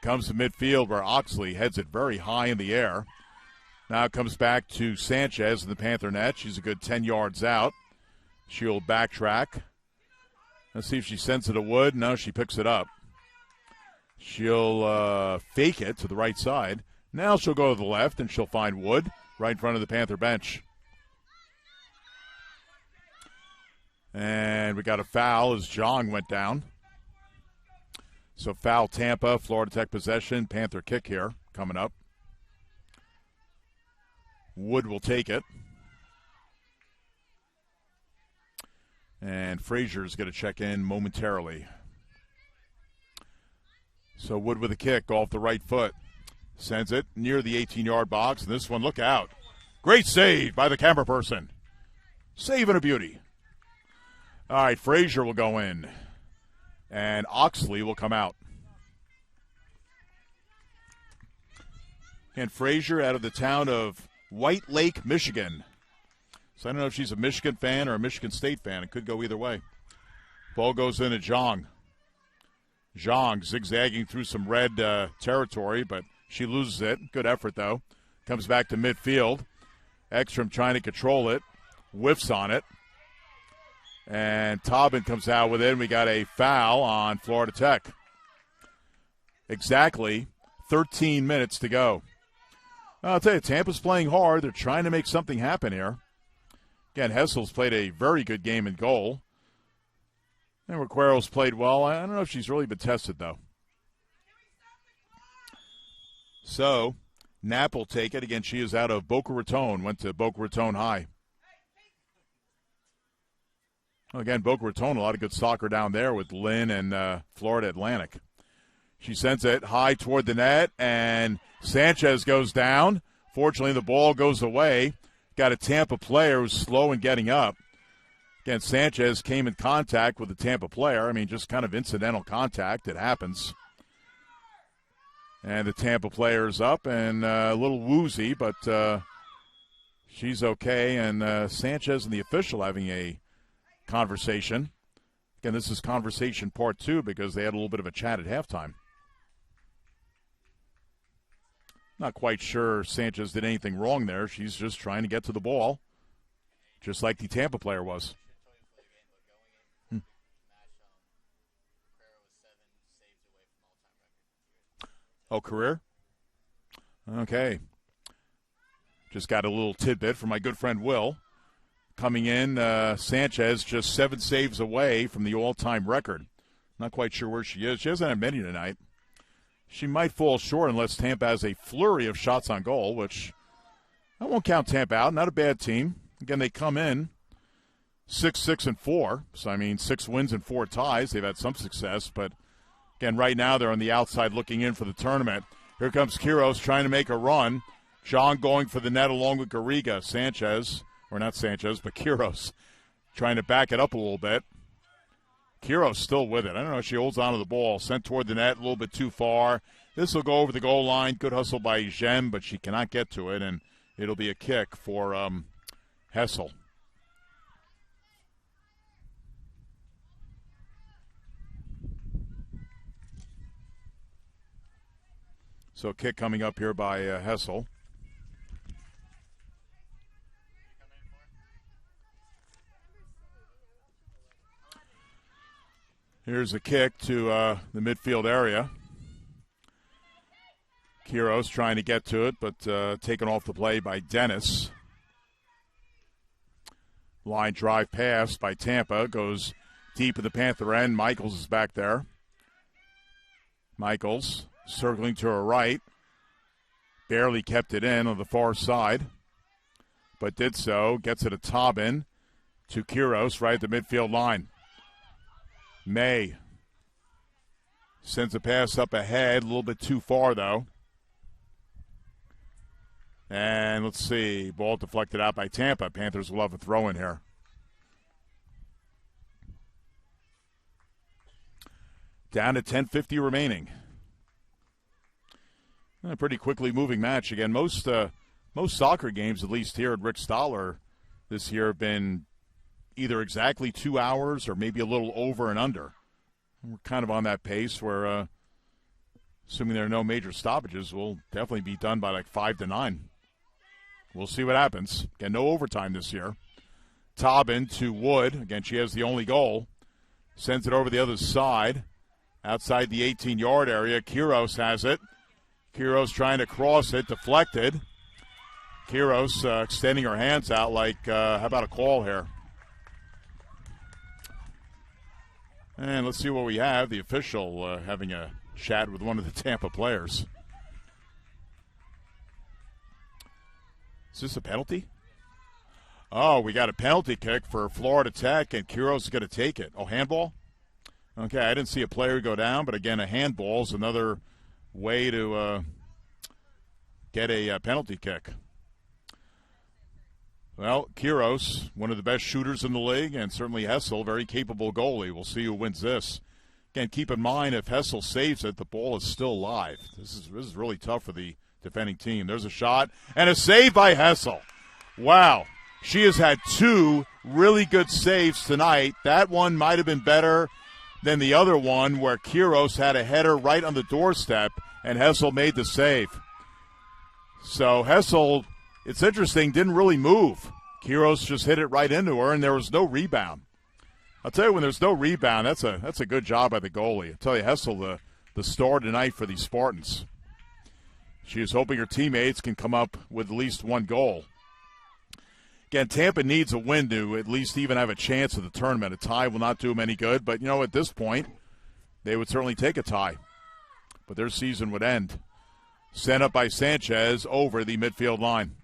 Speaker 5: Comes to midfield where Oxley heads it very high in the air. Now it comes back to Sanchez in the Panther net. She's a good 10 yards out. She'll backtrack. Let's see if she sends it to Wood. No, she picks it up. She'll fake it to the right side. Now she'll go to the left, and she'll find Wood right in front of the Panther bench. And we got a foul as Jong went down. So foul Tampa, Florida Tech possession, Panther kick here coming up. Wood will take it. And Frazier's going to check in momentarily. So Wood with a kick off the right foot. Sends it near the 18-yard box. And this one, look out. Great save by the camera person. Save and a beauty. All right, Frazier will go in. And Oxley will come out. And Frazier out of the town of White Lake, Michigan. So I don't know if she's a Michigan fan or a Michigan State fan. It could go either way. Ball goes into Jong. Jong zigzagging through some red territory, but she loses it. Good effort, though. Comes back to midfield. Ekstrom trying to control it. Whiffs on it. And Tobin comes out with it, and we got a foul on Florida Tech. Exactly 13 minutes to go. I'll tell you, Tampa's playing hard. They're trying to make something happen here. Again, Hessel's played a very good game in goal. And Requero's played well. I don't know if she's really been tested, though. So, Knapp will take it. Again, she is out of Boca Raton, went to Boca Raton High. Again, Boca Raton, a lot of good soccer down there with Lynn and Florida Atlantic. She sends it high toward the net, and Sanchez goes down. Fortunately, the ball goes away. Got a Tampa player who's slow in getting up. Again, Sanchez came in contact with the Tampa player. I mean, just kind of incidental contact. It happens. And the Tampa player is up and a little woozy, but she's okay. And Sanchez and the official having a conversation. Again, this is conversation part 2 because they had a little bit of a chat at halftime. Not quite sure Sanchez did anything wrong there. She's just trying to get to the ball, just like the Tampa player was. Oh, career? Okay. Just got a little tidbit from my good friend Will. Coming in, Sanchez just 7 saves away from the all-time record. Not quite sure where she is. She hasn't had many tonight. She might fall short unless Tampa has a flurry of shots on goal, which I won't count Tampa out. Not a bad team. Again, they come in 6-6-4. So, I mean, 6 wins and 4 ties. They've had some success, but again, right now they're on the outside looking in for the tournament. Here comes Quiros trying to make a run. John going for the net along with Garriga. Sanchez, or not Sanchez, but Quiros trying to back it up a little bit. Quiros still with it. I don't know if she holds on to the ball. Sent toward the net a little bit too far. This will go over the goal line. Good hustle by Jem, but she cannot get to it, and it'll be a kick for Hessel. So a kick coming up here by Hessel. Here's a kick to the midfield area. Quiros trying to get to it, but taken off the play by Dennis. Line drive pass by Tampa. Goes deep at the Panther end. Michaels is back there. Michaels circling to her right. Barely kept it in on the far side, but did so. Gets it a Tobin to Quiros right at the midfield line. May sends a pass up ahead, a little bit too far, though. And let's see, ball deflected out by Tampa. Panthers will have a throw in here. Down to 10:50 remaining. A pretty quickly moving match. Again, most soccer games, at least here at Rick Stoller this year, have been either exactly 2 hours or maybe a little over and under. We're kind of on that pace where, assuming there are no major stoppages, we'll definitely be done by like 5 to 9. We'll see what happens. Again, no overtime this year. Tobin to Wood. Again, she has the only goal. Sends it over the other side. Outside the 18-yard area. Quiros has it. Quiros trying to cross it. Deflected. Quiros extending her hands out like, how about a call here? And let's see what we have. The official having a chat with one of the Tampa players. Is this a penalty? Oh, we got a penalty kick for Florida Tech, and Quiros is going to take it. Oh, handball? Okay, I didn't see a player go down, but again, a handball is another way to get a penalty kick. Well, Quiros, one of the best shooters in the league, and certainly Hessel, very capable goalie. We'll see who wins this. Again, keep in mind, if Hessel saves it, the ball is still live. This is really tough for the defending team. There's a shot, and a save by Hessel. Wow. She has had 2 really good saves tonight. That one might have been better than the other one where Quiros had a header right on the doorstep, and Hessel made the save. So Hessel, it's interesting, didn't really move. Quiros just hit it right into her, and there was no rebound. I'll tell you, when there's no rebound, that's a good job by the goalie. I'll tell you, Hessel, the star tonight for the Spartans. She is hoping her teammates can come up with at least 1 goal. Again, Tampa needs a win to at least even have a chance at the tournament. A tie will not do them any good, but, at this point, they would certainly take a tie. But their season would end. Sent up by Sanchez over the midfield line.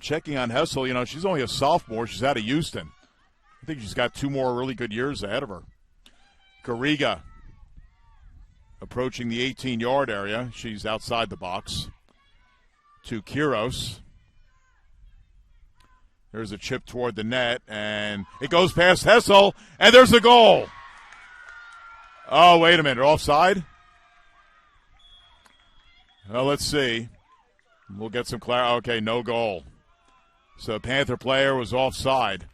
Speaker 5: Checking on Hessel, she's only a sophomore. She's out of Houston. I think she's got 2 more really good years ahead of her. Garriga approaching the 18-yard area. She's outside the box. To Quiros. There's a chip toward the net, and it goes past Hessel, and there's a goal. Oh, wait a minute. Offside? Well, let's see. We'll get some clarity. Okay, no goal. So the Panther player was offside.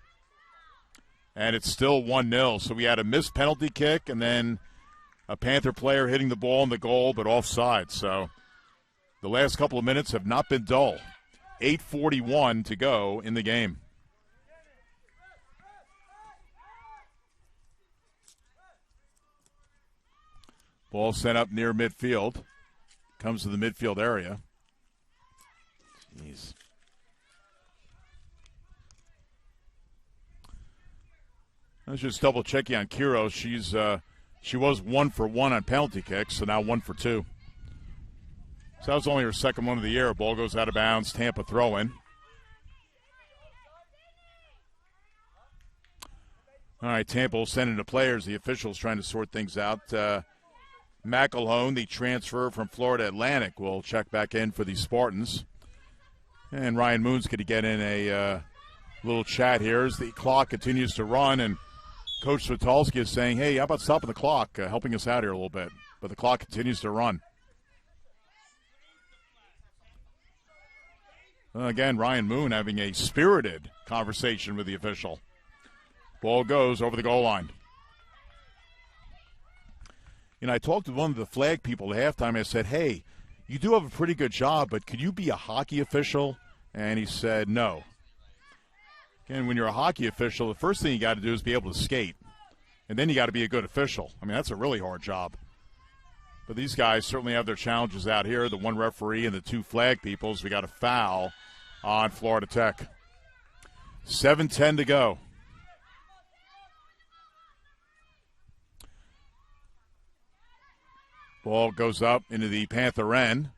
Speaker 5: And it's still 1-0. So we had a missed penalty kick and then a Panther player hitting the ball in the goal, but offside. So the last couple of minutes have not been dull. 8:41 to go in the game. Ball sent up near midfield. Comes to the midfield area. Jeez. I was just double checking on Kiro. She was 1 for 1 on penalty kicks, so now 1 for 2. So that was only her second one of the year. Ball goes out of bounds. Tampa throw in. All right, Tampa will send in the players. The officials trying to sort things out. McElhone, the transfer from Florida Atlantic, will check back in for the Spartans. And Ryan Moon's going to get in a little chat here as the clock continues to run. And Coach Switalski is saying, hey, how about stopping the clock, helping us out here a little bit. But the clock continues to run. Again, Ryan Moon having a spirited conversation with the official. Ball goes over the goal line. You know, I talked to one of the flag people at halftime. I said, hey, you do have a pretty good job, but could you be a hockey official? And he said, no. Again, when you're a hockey official, the first thing you got to do is be able to skate. And then you got to be a good official. I mean, that's a really hard job. But these guys certainly have their challenges out here. The one referee and the two flag peoples. We got a foul on Florida Tech. 7:10 to go. Ball goes up into the Panther end.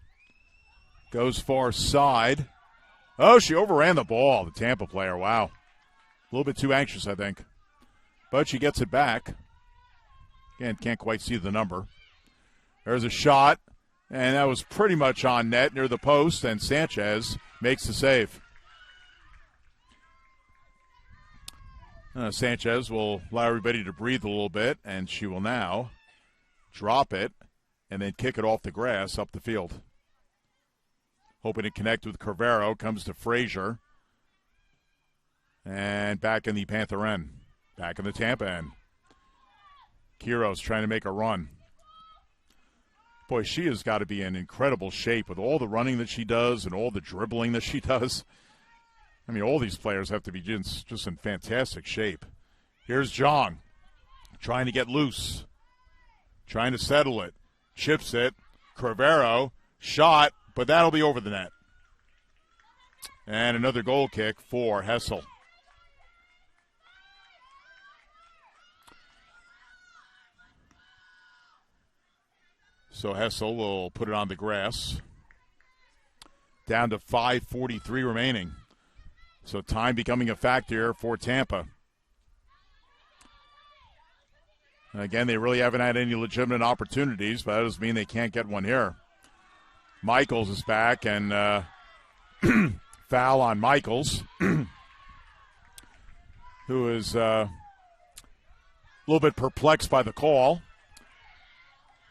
Speaker 5: Goes far side. Oh, she overran the ball, the Tampa player. Wow. A little bit too anxious, I think. But she gets it back. Again, can't quite see the number. There's a shot, and that was pretty much on net near the post, and Sanchez makes the save. Sanchez will allow everybody to breathe a little bit, and she will now drop it and then kick it off the grass up the field. Hoping to connect with Corvero, comes to Frazier. And back in the Panther end. Back in the Tampa end. Kiro's trying to make a run. Boy, she has got to be in incredible shape with all the running that she does and all the dribbling that she does. I mean, all these players have to be just in fantastic shape. Here's Jong trying to get loose. Trying to settle it. Chips it. Corvero. Shot. But that'll be over the net. And another goal kick for Hessel. So Hessel will put it on the grass. Down to 5:43 remaining. So time becoming a factor for Tampa. And again, they really haven't had any legitimate opportunities, but that doesn't mean they can't get one here. Michaels is back, and foul on Michaels, who is a little bit perplexed by the call.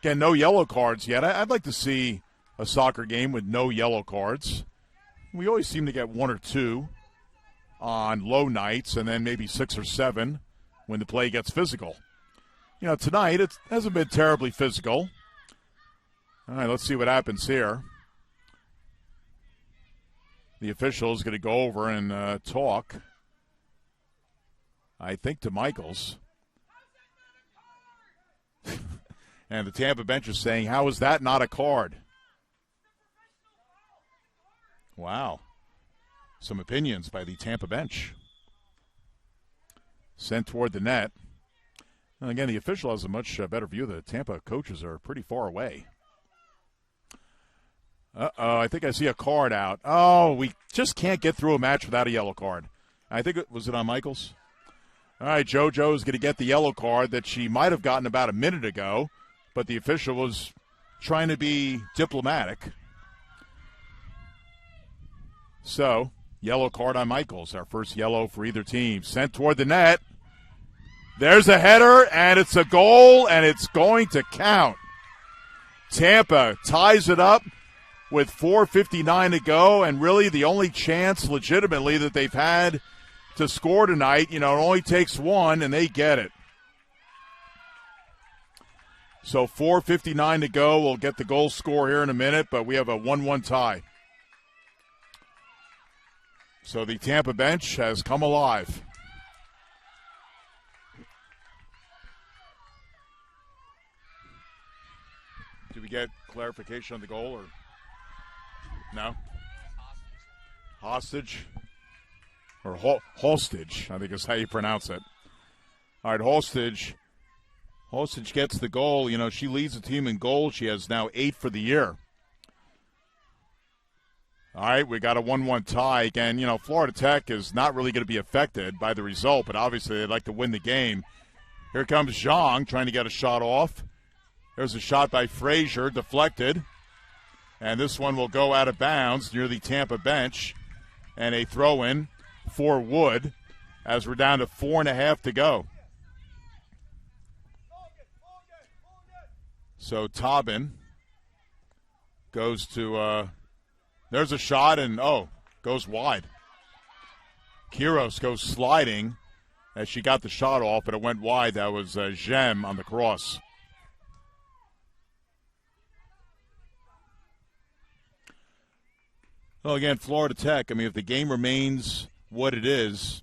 Speaker 5: Again, no yellow cards yet. I'd like to see a soccer game with no yellow cards. We always seem to get 1 or 2 on low nights, and then maybe 6 or 7 when the play gets physical. You know, tonight it hasn't been terribly physical. All right, let's see what happens here. The official is going to go over and talk, I think, to Michaels. And the Tampa bench is saying, how is that not a card? Wow. Some opinions by the Tampa bench. Sent toward the net. And again, the official has a much better view. The Tampa coaches are pretty far away. Uh-oh, I think I see a card out. Oh, we just can't get through a match without a yellow card. I think was it on Michaels? All right, JoJo is going to get the yellow card that she might have gotten about a minute ago, but the official was trying to be diplomatic. So, Yellow card on Michaels, our first yellow for either team. Sent toward the net. There's a header, and it's a goal, and it's going to count. Tampa ties it up with 4:59 to go, and really the only chance legitimately that they've had to score tonight. It only takes one, and they get it. So 4:59 to go. We'll get the goal score here in a minute, but we have a 1-1 tie. So the Tampa bench has come alive. Did we get clarification on the goal, or no? Hostage? Or Hostage, I think is how you pronounce it. All right, Hostage. Hostage gets the goal. She leads the team in goals. She has now 8 for the year. All right, we got a 1-1 tie. Again, Florida Tech is not really going to be affected by the result, but obviously they'd like to win the game. Here comes Zhang trying to get a shot off. There's a shot by Frazier, deflected. And this one will go out of bounds near the Tampa bench. And a throw-in for Wood as we're down to 4.5 to go. So Taubin goes to, there's a shot and, goes wide. Kiros goes sliding as she got the shot off, but it went wide. That was Jem on the cross. Well, again, Florida Tech, if the game remains what it is,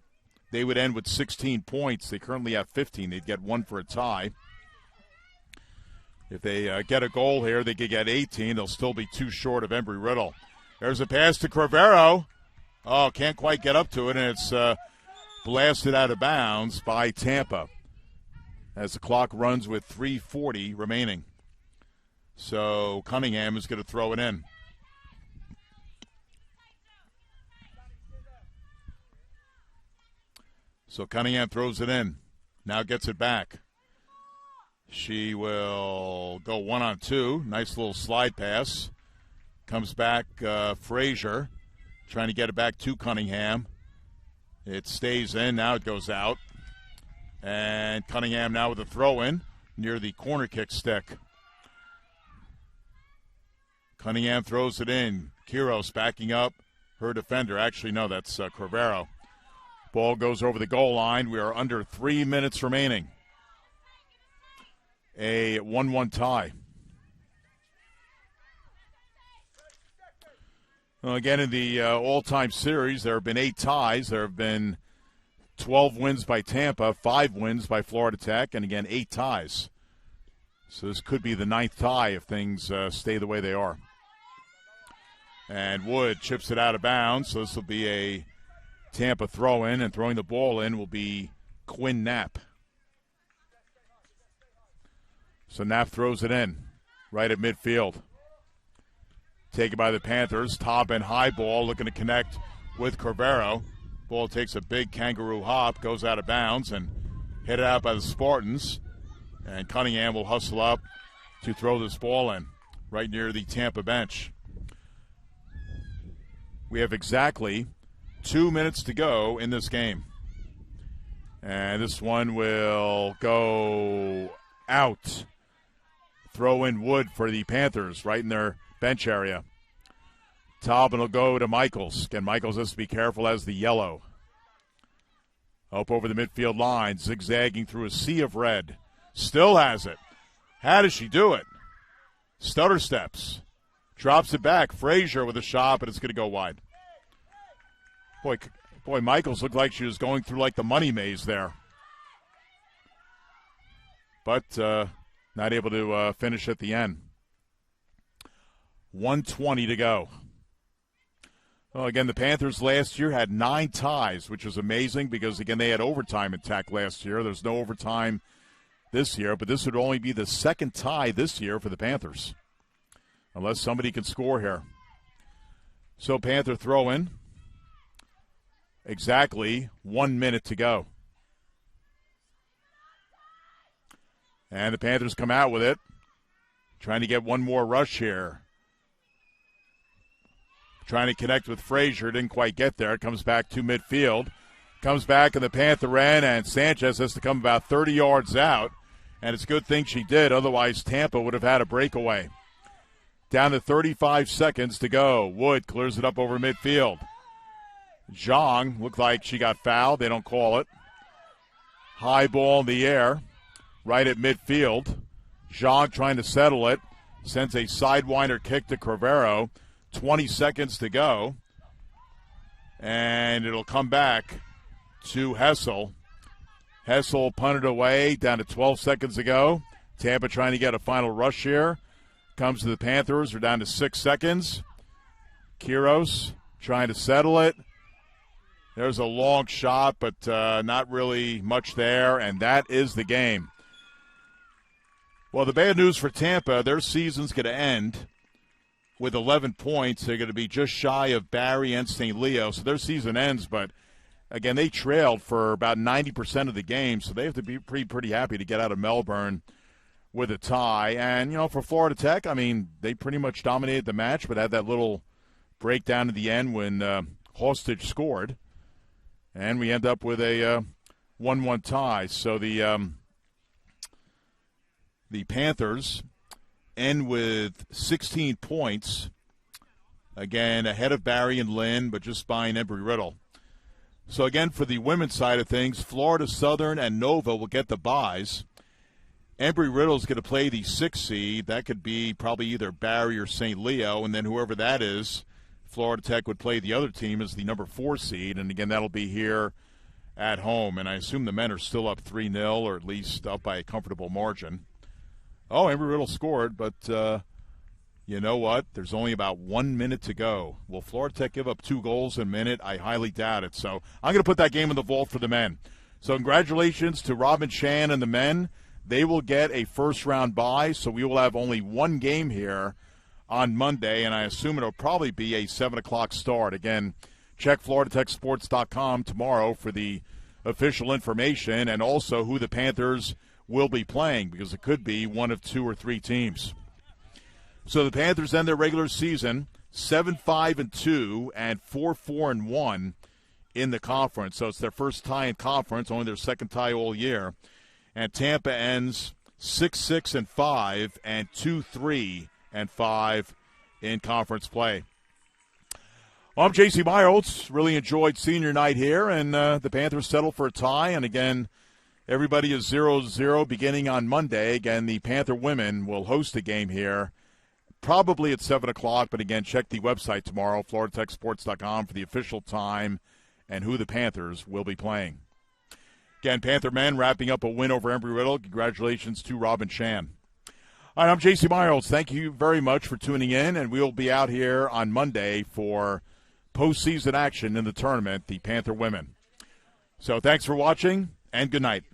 Speaker 5: they would end with 16 points. They currently have 15. They'd get 1 for a tie. If they get a goal here, they could get 18. They'll still be 2 short of Embry-Riddle. There's a pass to Crivero. Oh, can't quite get up to it, and it's blasted out of bounds by Tampa as the clock runs with 3:40 remaining. So Cunningham is going to throw it in. So Cunningham throws it in. Now gets it back. She will go 1-on-2. Nice little slide pass. Comes back Frazier, trying to get it back to Cunningham. It stays in. Now it goes out. And Cunningham now with a throw-in near the corner kick stick. Cunningham throws it in. Kiros backing up her defender. Actually, no, that's Crivero. Ball goes over the goal line. We are under 3 minutes remaining. A 1-1 tie. Well, again, in the all-time series, there have been 8 ties. There have been 12 wins by Tampa, 5 wins by Florida Tech, and again, 8 ties. So this could be the 9th tie if things stay the way they are. And Wood chips it out of bounds, so this will be a Tampa throw-in, and throwing the ball in will be Quinn Knapp. So Knapp throws it in right at midfield. Taken by the Panthers. Top and high ball looking to connect with Crivero. Ball takes a big kangaroo hop, goes out of bounds, and headed out by the Spartans. And Cunningham will hustle up to throw this ball in right near the Tampa bench. We have exactly 2 minutes to go in this game. And this one will go out. Throw in Wood for the Panthers right in their bench area. Taubin will go to Michaels. Again, Michaels has to be careful as the yellow. Up over the midfield line, zigzagging through a sea of red. Still has it. How does she do it? Stutter steps. Drops it back. Frazier with a shot, but it's going to go wide. Boy, Michaels looked like she was going through like the money maze there. But not able to finish at the end. 1:20 to go. Well, again, the Panthers last year had 9 ties, which was amazing because, again, they had overtime in Tech last year. There's no overtime this year, but this would only be the 2nd tie this year for the Panthers, unless somebody can score here. So Panther throw-in. Exactly 1 minute to go. And the Panthers come out with it, trying to get one more rush here. Trying to connect with Frazier. Didn't quite get there. Comes back to midfield. Comes back in the Panther end, and Sanchez has to come about 30 yards out. And it's a good thing she did. Otherwise, Tampa would have had a breakaway. Down to 35 seconds to go. Wood clears it up over midfield. Zhang looked like she got fouled. They don't call it. High ball in the air, right at midfield. Zhang trying to settle it. Sends a sidewinder kick to Crivero. 20 seconds to go. And it'll come back to Hessel. Hessel punted away down to 12 seconds to go. Tampa trying to get a final rush here. Comes to the Panthers. They're down to 6 seconds. Quiros trying to settle it. There's a long shot, but not really much there, and that is the game. Well, the bad news for Tampa, their season's going to end with 11 points. They're going to be just shy of Barry and St. Leo, so their season ends, but again, they trailed for about 90% of the game, so they have to be pretty happy to get out of Melbourne with a tie. And, for Florida Tech, I mean, they pretty much dominated the match, but had that little breakdown at the end when Hostage scored. And we end up with a 1-1 tie. So the Panthers end with 16 points, again, ahead of Barry and Lynn, but just behind Embry-Riddle. So, again, for the women's side of things, Florida Southern and Nova will get the byes. Embry-Riddle is going to play the 6th seed. That could be probably either Barry or St. Leo, and then whoever that is, Florida Tech would play the other team as the number 4 seed. And, again, that'll be here at home. And I assume the men are still up 3-0 or at least up by a comfortable margin. Oh, Embry-Riddle scored, but you know what? There's only about 1 minute to go. Will Florida Tech give up 2 goals in a minute? I highly doubt it. So I'm going to put that game in the vault for the men. So congratulations to Robin Chan and the men. They will get a first-round bye, so we will have only 1 game here on Monday, and I assume it will probably be a 7 o'clock start. Again, check FloridaTechSports.com tomorrow for the official information and also who the Panthers will be playing, because it could be one of 2 or 3 teams. So the Panthers end their regular season 7-5-2 and 4-4-1 in the conference. So it's their first tie in conference, only their second tie all year. And Tampa ends 6-6-5 and 2-3-5 in conference play. Well, I'm J.C. Myers. Really enjoyed senior night here, and the Panthers settled for a tie. And again, everybody is 0-0 beginning on Monday. Again, the Panther women will host a game here, probably at 7 o'clock. But again, check the website tomorrow, FloridaTechSports.com, for the official time and who the Panthers will be playing. Again, Panther men wrapping up a win over Embry-Riddle. Congratulations to Robin Chan. All right, I'm J.C. Myers. Thank you very much for tuning in, and we'll be out here on Monday for postseason action in the tournament, the Panther women. So thanks for watching, and good night.